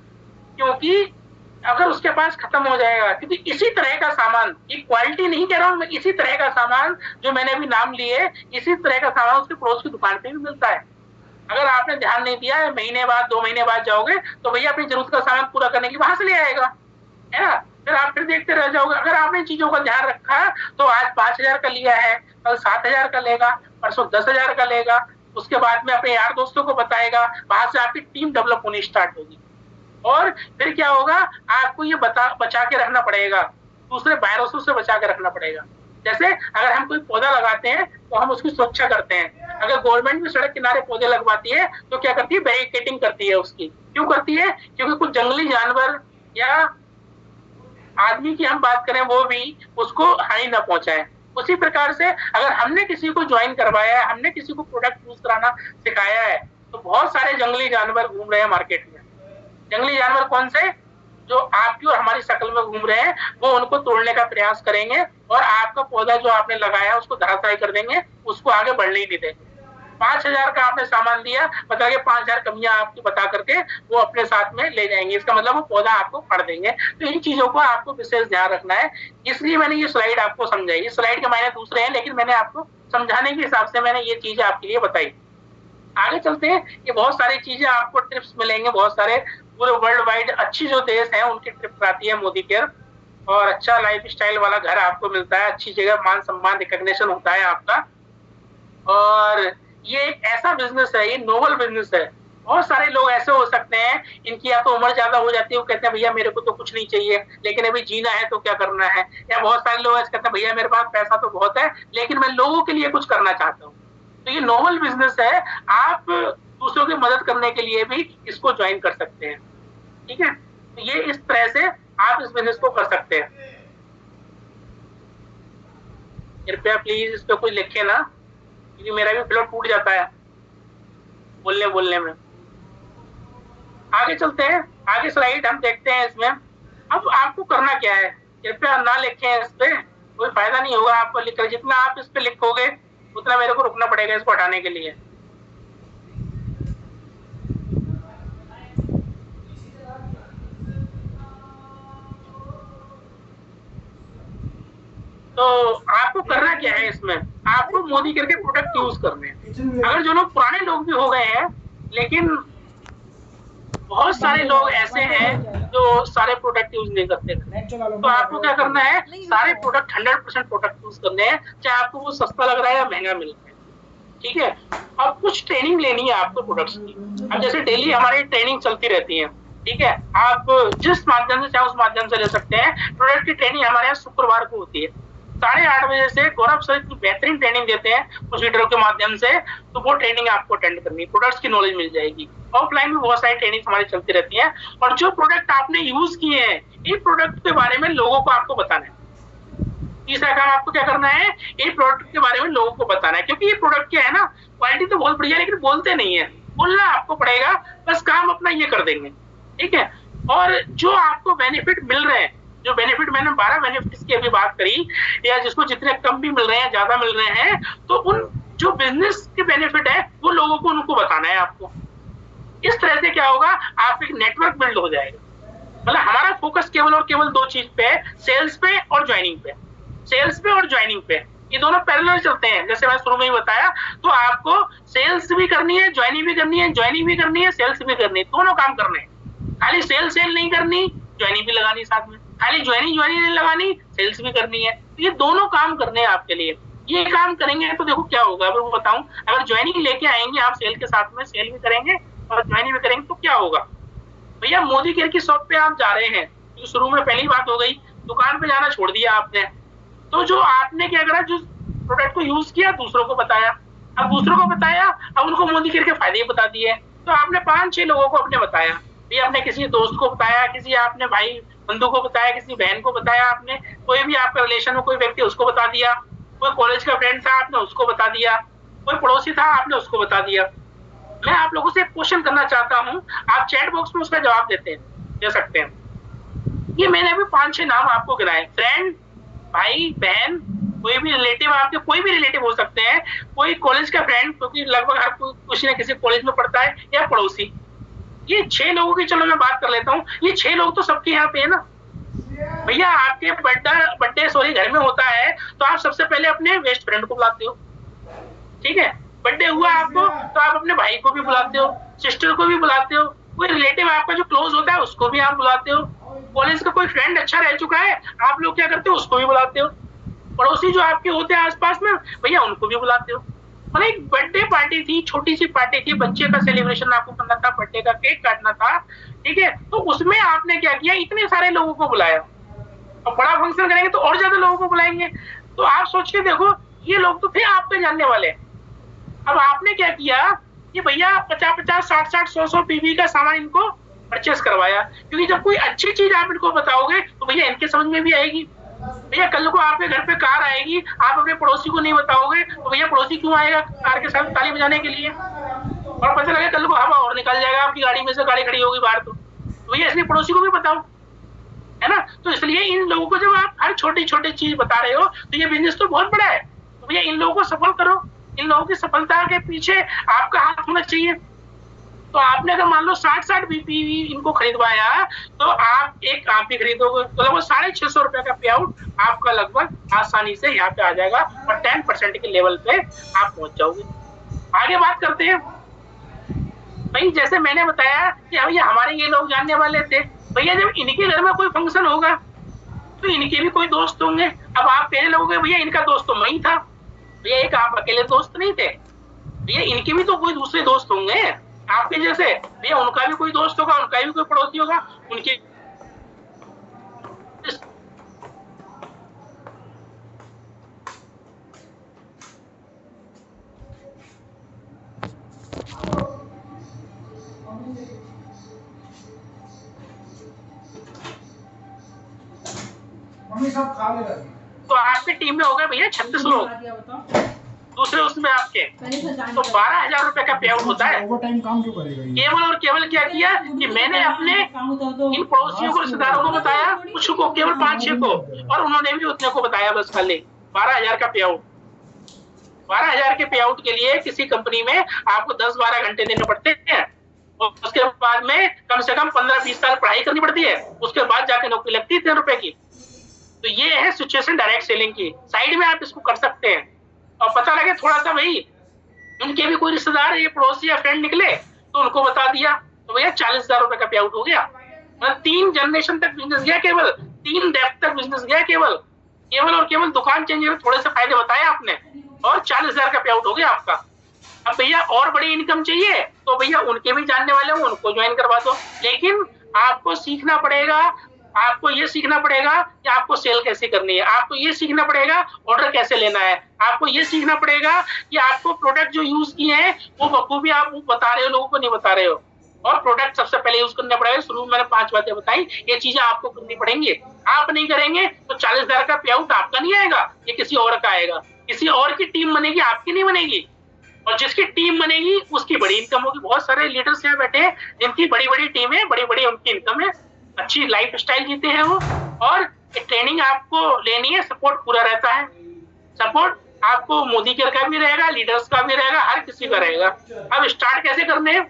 क्योंकि अगर उसके पास खत्म हो जाएगा, क्योंकि इसी तरह का सामान, ये क्वालिटी नहीं कह रहा हूँ मैं, इसी तरह का सामान जो मैंने अभी नाम लिए, इसी तरह का सामान उसके पड़ोस की दुकान पे भी मिलता है। अगर आपने ध्यान नहीं दिया, महीने बाद 2 महीने बाद जाओगे तो भैया अपनी जरूरत का सामान पूरा करने के लिए वहां से ले आएगा, है ना? फिर आप फिर देखते रह जाओगे। अगर आपने चीजों का ध्यान रखा तो आज 5,000 का लिया है, कल 7,000 का लेगा, परसों 10,000 का लेगा, उसके बाद में अपने यार दोस्तों को बताएगा, वहां से आपकी टीम डेवलप होनी स्टार्ट होगी। और फिर क्या होगा, आपको ये बचा के रखना पड़ेगा, दूसरे वायरसों से बचा के रखना पड़ेगा। जैसे अगर हम कोई पौधा लगाते हैं तो हम उसकी सुरक्षा करते हैं। अगर गवर्नमेंट भी सड़क किनारे पौधे लगवाती है तो क्या करती है? बैरिकेडिंग करती है उसकी। क्यों करती है? क्योंकि कुछ जंगली जानवर या आदमी की हम बात करें वो भी उसको हानि न पहुंचाए। उसी प्रकार से अगर हमने किसी को ज्वाइन करवाया है, हमने किसी को प्रोडक्ट यूज कराना सिखाया है, तो बहुत सारे जंगली जानवर घूम रहे हैं मार्केट में। जंगली जानवर कौन से? जो आपकी और हमारी शक्ल में घूम रहे हैं, वो उनको तोड़ने का प्रयास करेंगे और आपका पौधा जो आपने लगाया उसको धराशायी कर देंगे, उसको आगे बढ़ने ही नहीं देंगे। 5,000 का आपने सामान दिया, बता के 5,000 कमियां आपकी बता करके वो अपने साथ में ले जाएंगे, इसका मतलब वो पौधा आपको फाड़ देंगे। तो इन चीजों को आपको विशेष ध्यान रखना है, इसलिए मैंने ये स्लाइड आपको समझाई। इस स्लाइड के मायने दूसरे हैं, लेकिन मैंने आपको समझाने के हिसाब से मैंने ये चीजें आपके लिए बताई। आगे चलते हैं, ये बहुत सारी चीजें आपको टिप्स मिलेंगे, बहुत सारे पूरे वर्ल्ड वाइड अच्छी जो देश है उनकी ट्रिप आती है मोदी केयर, और अच्छा लाइफ स्टाइल वाला घर आपको मिलता है, अच्छी जगह मान सम्मान रिकॉग्निशन होता है आपका। और ये एक ऐसा बिजनेस है, ये नोबल बिजनेस है। बहुत सारे लोग ऐसे हो सकते हैं इनकी या तो उम्र ज्यादा हो जाती है, वो कहते हैं भैया मेरे को तो कुछ नहीं चाहिए लेकिन अभी जीना है तो क्या करना है। या बहुत सारे लोग ऐसे कहते हैं भैया मेरे पास पैसा तो बहुत है लेकिन मैं लोगों के लिए कुछ करना चाहता हूँ। तो ये नोबल बिजनेस है, आप दूसरों की मदद करने के लिए भी इसको ज्वाइन कर सकते हैं। ठीक है, तो ये इस तरह से आप इस बिजनेस को कर सकते हैं। कृपया प्लीज इस पे कोई लिखे ना, क्योंकि मेरा भी फ्लो टूट जाता है बोलने में। आगे चलते हैं, आगे स्लाइड हम देखते हैं। इसमें अब आपको करना क्या है, कृपया ना लिखें इस पे, कोई फायदा नहीं होगा आपको लिखकर। जितना आप इस पे लिखोगे उतना मेरे को रुकना पड़ेगा इसको हटाने के लिए। तो आपको करना क्या है इसमें, आपको मोदी करके प्रोडक्ट यूज करने हैं। अगर जो लोग पुराने लोग भी हो गए हैं, लेकिन बहुत सारे लोग ऐसे हैं जो सारे प्रोडक्ट यूज नहीं करते, तो आपको क्या करना है, सारे प्रोडक्ट 100% प्रोडक्ट यूज करने हैं, चाहे आपको वो सस्ता लग रहा है या महंगा मिल रहा है। ठीक है, अब कुछ ट्रेनिंग लेनी है आपको प्रोडक्ट्स की। अब जैसे डेली हमारी ट्रेनिंग चलती रहती है, ठीक है, आप जिस माध्यम से चाहे उस माध्यम से ले सकते हैं। प्रोडक्ट की ट्रेनिंग हमारे यहाँ शुक्रवार को होती है 8:30 बजे से। गौरव सर इतनी बेहतरीन ट्रेनिंग देते हैं उस वीडियो के माध्यम से, तो वो ट्रेनिंग आपको अटेंड करनी है, प्रोडक्ट्स की नॉलेज मिल जाएगी। ऑफलाइन भी बहुत सारी ट्रेनिंग हमारी चलती रहती है, और जो प्रोडक्ट आपने यूज किए हैं इन प्रोडक्ट के बारे में लोगों को आपको बताना है। तीसरा काम आपको क्या करना है, इन प्रोडक्ट के बारे में लोगों को बताना है, क्योंकि ये प्रोडक्ट क्या है ना, क्वालिटी तो बहुत बढ़िया है लेकिन बोलते नहीं है, बोलना आपको पड़ेगा, बस काम अपना ये कर देंगे। ठीक है, और जो आपको बेनिफिट मिल रहे हैं, जो बेनिफिट मैंने 12 बेनिफिट्स की अभी बात करी, या जिसको जितने कम भी मिल रहे हैं ज्यादा मिल रहे हैं, तो उन जो बिजनेस के बेनिफिट है वो लोगों को उनको बताना है आपको। इस तरह से क्या होगा, आप एक नेटवर्क बिल्ड हो जाएगा। मतलब हमारा फोकस केवल और केवल 2 चीज पे है, सेल्स पे और ज्वाइनिंग पे। सेल्स पे और ज्वाइनिंग पे ये दोनों पैरेलल चलते हैं, जैसे मैं शुरू में ही बताया। तो आपको सेल्स भी करनी है, ज्वाइनिंग भी करनी है, ज्वाइनिंग भी करनी है, सेल्स भी करनी है, दोनों काम करने हैं। खाली सेल नहीं करनी, ज्वाइनिंग भी लगानी साथ में, खाली ज्वाइनिंग नहीं लगानी, सेल्स भी करनी है। तो ये दोनों काम करने हैं आपके लिए। ये काम करेंगे तो देखो क्या होगा, अगर वो बताऊं, अगर ज्वाइनिंग लेके आएंगे आप सेल के साथ में, सेल भी करेंगे और ज्वाइनिंग भी करेंगे, तो क्या होगा भैया, मोदी केयर की शॉप पे आप जा रहे हैं, तो शुरू में पहली बात हो गई, दुकान पे जाना छोड़ दिया आपने। तो जो आपने क्या करा, जो प्रोडक्ट को यूज किया दूसरों को बताया, अब दूसरों को बताया, अब उनको मोदी केयर के फायदे बता दिए। तो आपने 5-6 लोगों को अपने बताया, ये आपने किसी दोस्त को बताया, किसी आपने भाई बंधु को बताया, किसी बहन को बताया, आपने कोई भी आपका रिलेशन में कोई व्यक्ति उसको बता दिया, कोई कॉलेज का फ्रेंड था आपने उसको बता दिया, कोई पड़ोसी था आपने उसको बता दिया। मैं आप लोगों से एक क्वेश्चन करना चाहता हूँ, आप चैट बॉक्स में उसका जवाब दे सकते हैं। ये मैंने अभी 5-6 नाम आपको गिनाए, फ्रेंड, भाई, बहन, कोई भी रिलेटिव, आपके कोई भी रिलेटिव हो सकते हैं, कोई कॉलेज का फ्रेंड, क्योंकि लगभग हर कोई किसी न किसी कॉलेज में पढ़ता है, या पड़ोसी। ये 6 लोगों की चलो मैं बात कर लेता हूँ, ये 6 लोग तो सबके यहाँ पे है ना भैया। आपके बर्थडे सॉरी घर में होता है तो आप सबसे पहले अपने बेस्ट फ्रेंड को बुलाते हो, ठीक है। बर्थडे हुआ आपको तो आप अपने भाई को भी बुलाते हो, सिस्टर को भी बुलाते हो, कोई रिलेटिव आपका जो क्लोज होता है उसको भी आप बुलाते हो। कॉलेज का कोई फ्रेंड अच्छा रह चुका है, आप लोग क्या करते हो, उसको भी बुलाते हो। पड़ोसी जो आपके होते हैं आसपास में भैया, उनको भी बुलाते हो। मतलब एक बर्थडे पार्टी थी, छोटी सी पार्टी थी, बच्चे का सेलिब्रेशन आपको करना था, बर्थडे का केक काटना था, ठीक है। तो उसमें आपने क्या किया, इतने सारे लोगों को बुलाया। और बड़ा फंक्शन करेंगे तो और ज्यादा लोगों को बुलाएंगे। तो आप सोच के देखो, ये लोग तो थे आपके जानने वाले। अब आपने क्या किया, ये भैया 50-50, 60-60, 100-100 पीवी का सामान इनको परचेस करवाया, क्योंकि जब कोई अच्छी चीज आप इनको बताओगे तो भैया इनके समझ में भी आएगी। भैया कल को आपके घर पे कार आएगी, आप अपने पड़ोसी को नहीं बताओगे तो भैया पड़ोसी क्यों आएगा कार के साथ ताली बजाने के लिए, और पता लगे कल को हवा और निकल जाएगा आपकी गाड़ी में से, गाड़ी खड़ी होगी बाहर, तो भैया इसलिए पड़ोसी को भी बताओ, है ना। तो इसलिए इन लोगों को जब आप हर छोटी छोटी चीज बता रहे हो तो ये बिजनेस तो बहुत बड़ा है, तो भैया इन लोगों को सफल करो। इन लोगों की सफलता के पीछे आपका हाथ होना चाहिए। तो आपने अगर मान लो 60-60 बीपीवी इनको खरीदवाया तो आप ही खरीदोगे तो लगभग 650 रुपए का पे आउट आपका लगभग आसानी से यहाँ पे आ जाएगा, और 10% के लेवल पे आप पहुंच जाओगे। आगे बात करते हैं भाई, जैसे मैंने बताया कि भैया हमारे ये लोग जानने वाले थे, भैया जब इनके घर में कोई फंक्शन होगा तो इनके भी कोई दोस्त होंगे। अब आप कहने लगोगे भैया इनका दोस्त तो मैं ही था, भैया एक आप अकेले दोस्त नहीं थे, भैया इनके भी तो कोई दूसरे दोस्त होंगे आपके जैसे, भैया उनका भी कोई दोस्त होगा, उनका भी कोई पड़ोसी होगा, उनके मम्मी सब खा ले। तो आपकी टीम में हो गए भैया 36 लोग, दूसरे उसमें आपके तो 12,000 रुपए का पे आउट होता है। ओवरटाइम काम क्यों करेगा? केवल और केवल क्या किया कि मैंने अपने इन पड़ोसियों को, रिश्तेदारों को बताया, कुछ को केवल 5-6 को, और उन्होंने भी उतने को बताया, बस खाली 12,000 का पे आउट। 12,000 के पे आउट के लिए किसी कंपनी में आपको 10-12 घंटे देने पड़ते हैं, और उसके बाद में कम से कम 15-20 साल पढ़ाई करनी पड़ती है, उसके बाद जाके नौकरी लगती है 3 रुपए की। तो ये है सिचुएशन डायरेक्ट सेलिंग की। साइड में आप इसको कर सकते हैं, और पता लगे थोड़ा सा भाई उनके भी कोई रिश्तेदार या पड़ोसी या फ्रेंड निकले तो उनको बता दिया, तो भैया 40,000 रुपए का पे आउट हो गया। मतलब 3 जनरेशन तक बिजनेस गया, केवल 3 डेप्थ तक बिजनेस गया, केवल और केवल दुकान चेंज कर थोड़े से फायदे बताए आपने, और 40,000 का पे आउट हो गया आपका। अब भैया और बड़ी इनकम चाहिए तो भैया उनके भी जानने वाले हो, उनको ज्वाइन करवा दो। लेकिन आपको सीखना पड़ेगा, आपको ये सीखना पड़ेगा कि आपको सेल कैसे करनी है, आपको ये सीखना पड़ेगा ऑर्डर कैसे लेना है, आपको ये सीखना पड़ेगा कि आपको प्रोडक्ट जो यूज किए हैं वो बखूबी आप बता रहे हो, लोगों को नहीं बता रहे हो। और प्रोडक्ट सबसे पहले यूज करना पड़ेगा। शुरू में मैंने 5 बातें बताई, ये चीजें आपको करनी पड़ेंगी। आप नहीं करेंगे तो 40,000 का पे आउट आपका नहीं आएगा, ये किसी और का आएगा। किसी और की टीम बनेगी, आपकी नहीं बनेगी, और जिसकी टीम बनेगी उसकी बड़ी इनकम होगी। बहुत सारे लीडर्स यहाँ बैठे हैं जिनकी बड़ी बड़ी टीम है, बड़ी बड़ी उनकी इनकम है, अच्छी लाइफ स्टाइल जीते हैं वो। और ट्रेनिंग आपको लेनी है, सपोर्ट पूरा रहता है। सपोर्ट आपको मोदी केयर का भी रहेगा, लीडर्स का भी रहेगा, हर किसी का रहेगा। अब स्टार्ट कैसे करने हैं?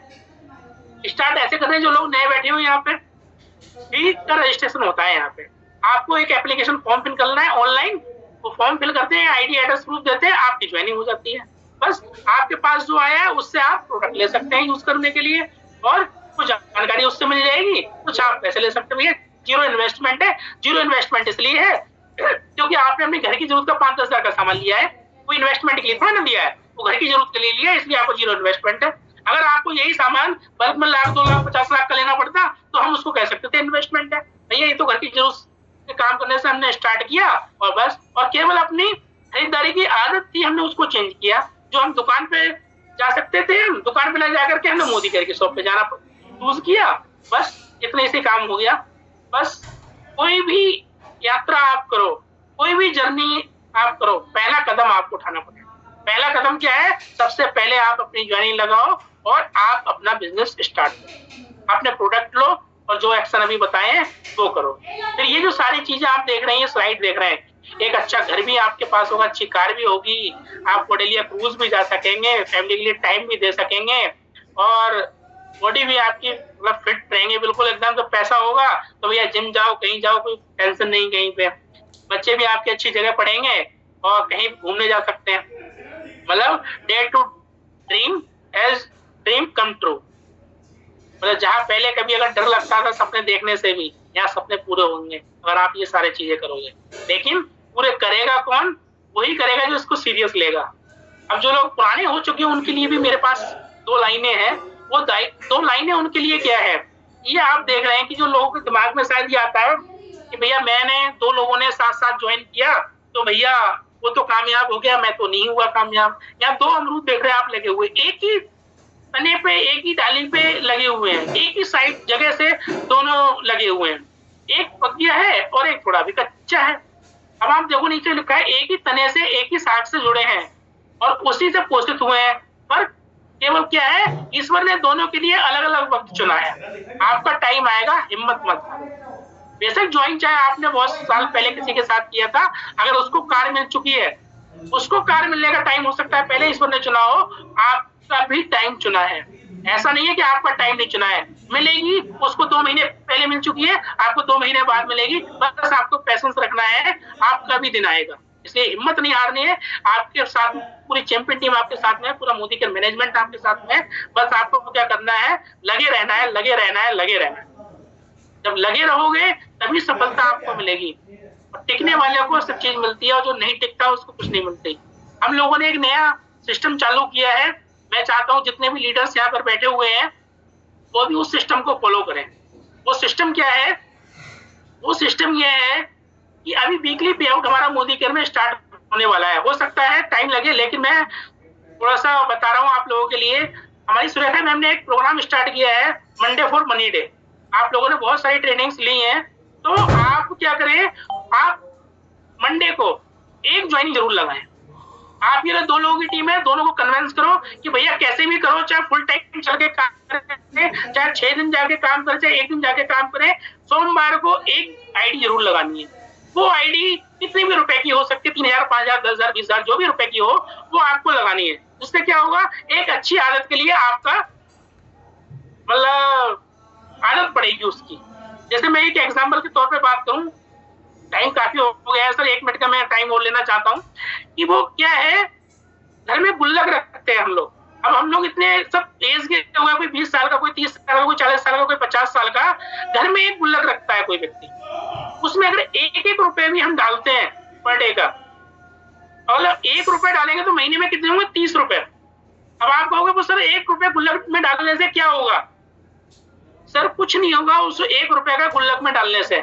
स्टार्ट ऐसे करने हैं, जो लोग नए बैठे हो यहाँ पे, फ्री का रजिस्ट्रेशन होता है। यहाँ पे आपको एक एप्लीकेशन फॉर्म फिल करना है ऑनलाइन, वो फॉर्म फिल करते हैं, आईडी एड्रेस प्रूफ देते हैं, आपकी ज्वाइनिंग हो जाती है। बस आपके पास जो आया है उससे आप प्रोडक्ट ले सकते हैं यूज करने के लिए, और कुछ जानकारी उससे मिल जाएगी, कुछ आप पैसे ले सकते हैं। जीरो इन्वेस्टमेंट है। जीरो इन्वेस्टमेंट इसलिए है क्योंकि आपने अपने घर की जरूरत का 5-10 हजार का सामान लिया है, वो इन्वेस्टमेंट के लिए थोड़ा ना लिया है, वो घर की जरूरत के लिए लिया है, इसलिए आपको जीरो इन्वेस्टमेंट है। अगर आपको यही सामान बल्क में 1 लाख 2 लाख 50 लाख का लेना पड़ता तो हम उसको कह सकते थे इन्वेस्टमेंट है। भैया ये तो घर की जरूरत काम करने से हमने स्टार्ट किया और बस, और केवल अपनी खरीदारी की आदत थी, हमने उसको चेंज किया। जो हम दुकान पे जा सकते थे, हम दुकान पे ना जाकर के हमने मोदी केयर की शॉप पे जाना चूज किया, बस इतने से काम हो गया। बस कोई भी यात्रा आप करो, कोई भी जर्नी आप करो, पहला कदम आपको उठाना पड़ेगा। पहला कदम क्या है? सबसे पहले आप अपनी ज्वाइनिंग लगाओ और आप अपना बिजनेस स्टार्ट करो, अपने प्रोडक्ट लो और जो एक्शन अभी बताए हैं वो करो। फिर ये जो सारी चीजें आप देख रहे हैं, स्लाइड देख रहे हैं, एक अच्छा घर भी आपके पास होगा, अच्छी कार भी होगी, आप कोडेलिया क्रूज भी जा सकेंगे, फैमिली के लिए टाइम भी दे सकेंगे और बॉडी भी आपकी मतलब फिट रहेंगे बिल्कुल एकदम। तो पैसा होगा तो भैया जिम जाओ, कहीं जाओ, कोई टेंशन नहीं कहीं पे। बच्चे भी आपकी अच्छी जगह पढ़ेंगे और कहीं घूमने जा सकते हैं। मतलब day to dream as dream come true. मतलब जहां पहले कभी अगर डर लगता था सपने देखने से भी, यहाँ सपने पूरे होंगे अगर आप ये सारे चीजें करोगे। लेकिन पूरे करेगा कौन? वही करेगा जो इसको सीरियस लेगा। अब जो लोग पुराने हो चुके हैं उनके लिए भी मेरे पास 2 लाइनें हैं। वो 2 लाइनें उनके लिए क्या है, ये आप देख रहे हैं कि जो लोगों के दिमाग में शायद ये आता है कि भैया मैंने 2 लोगों ने साथ साथ ज्वाइन किया तो भैया वो तो कामयाब हो गया, मैं तो नहीं हुआ कामयाब। यहाँ 2 अमरूद देख रहे हैं आप लगे हुए, एक ही तने पे, एक ही डाली पे लगे हुए हैं, एक ही साइड जगह से दोनों लगे हुए हैं। एक पक गया है और एक थोड़ा भी कच्चा है। अब आप देखो नीचे लिखा है एक ही तने से, एक ही साइड से जुड़े हैं और उसी से पोषित हुए हैं। पर केवल क्या है, ईश्वर ने दोनों के लिए अलग अलग वक्त चुना है। आपका टाइम आएगा, हिम्मत मत हारो। बेशक ज्वाइन चाहे आपने बहुत साल पहले किसी के साथ किया था, अगर उसको कार मिल चुकी है, उसको कार मिलने का टाइम हो सकता है पहले ईश्वर ने चुना हो, आपका भी टाइम चुना है। ऐसा नहीं है कि आपका टाइम नहीं चुना है, मिलेगी उसको 2 महीने पहले मिल चुकी है, आपको 2 महीने बाद मिलेगी। बस आपको पैशंस रखना है, आपका भी दिन आएगा। इसलिए हिम्मत नहीं हारनी है। आपके साथ पूरी चैंपियन टीम आपके साथ में, पूरा मोदी केयर मैनेजमेंट आपके साथ में। बस आपको क्या करना है, लगे रहना है, लगे रहना है, लगे रहना है। जब लगे रहोगे तभी सफलता आपको मिलेगी। और टिकने वाले को सब चीज मिलती है और जो नहीं टिकता उसको कुछ नहीं मिलती। हम लोगों ने एक नया सिस्टम चालू किया है। मैं चाहता हूँ जितने भी लीडर्स यहाँ पर बैठे हुए हैं वो भी उस सिस्टम को फॉलो करें। वो सिस्टम क्या है? वो सिस्टम ये है कि अभी वीकली पे आउट हमारा मोदी केयर में स्टार्ट होने वाला है। हो सकता है टाइम लगे, लेकिन मैं थोड़ा सा बता रहा हूँ आप लोगों के लिए। हमारी सुरेखा मैम ने एक प्रोग्राम स्टार्ट किया है, मंडे फॉर मनी डे। आप लोगों ने बहुत सारी ट्रेनिंग्स ली हैं, तो आप क्या करें, आप मंडे को एक ज्वाइनिंग जरूर लगाएं। आप ये 2 लोगों की टीम है, दोनों को कन्विंस करो कि भैया कैसे भी करो, चाहे फुल टाइम चल के काम करें, चाहे 6 दिन जाके काम करें, चाहे 1 दिन जाके काम करें, सोमवार को एक आईडी जरूर लगानी है। वो आईडी कितने भी रुपए की हो सकती है, 3,000, 5,000, 10,000, 20,000, जो भी रुपए की हो, वो आपको लगानी है। उससे क्या होगा, एक अच्छी आदत के लिए आपका मतलब आदत पड़ेगी उसकी। जैसे मैं एक एग्जाम्पल के तौर पे बात करूं, टाइम काफी हो गया है सर, 1 मिनट का मैं टाइम और लेना चाहता हूं कि वो क्या है, घर में गुल्लक रखते हैं हम लोग। अब हम लोग इतने सब एज के हुए, कोई 20 साल का, कोई 30 साल का, कोई 40 साल का, कोई 50 साल का, घर में एक गुल्लक रखता है कोई व्यक्ति। उसमें अगर 1-1 रुपए भी हम डालते हैं पर डे का, मतलब 1 रुपए डालेंगे तो महीने में कितने होंगे, 30 रुपए। अब आप कहोगे वो सर 1 रुपए गुल्लक में डालने से क्या होगा? सर कुछ नहीं होगा उस 1 रुपए का गुल्लक में डालने से,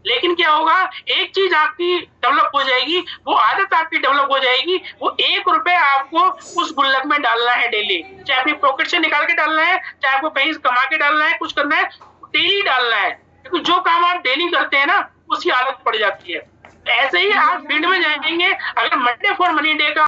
लेकिन क्या होगा, एक चीज आपकी डेवलप हो जाएगी, वो आदत आपकी डेवलप हो जाएगी। वो 1 रुपए आपको उस गुल्लक में डालना है डेली, चाहे अपनी पॉकेट से निकाल के डालना है, चाहे आपको कहीं कमा के डालना है, कुछ करना है, डेली डालना है। क्योंकि जो काम आप डेली करते हैं ना, उसकी आदत पड़ जाती है। ऐसे ही आप फील्ड में जाएंगे, अगर मंडे फॉर मनी डे का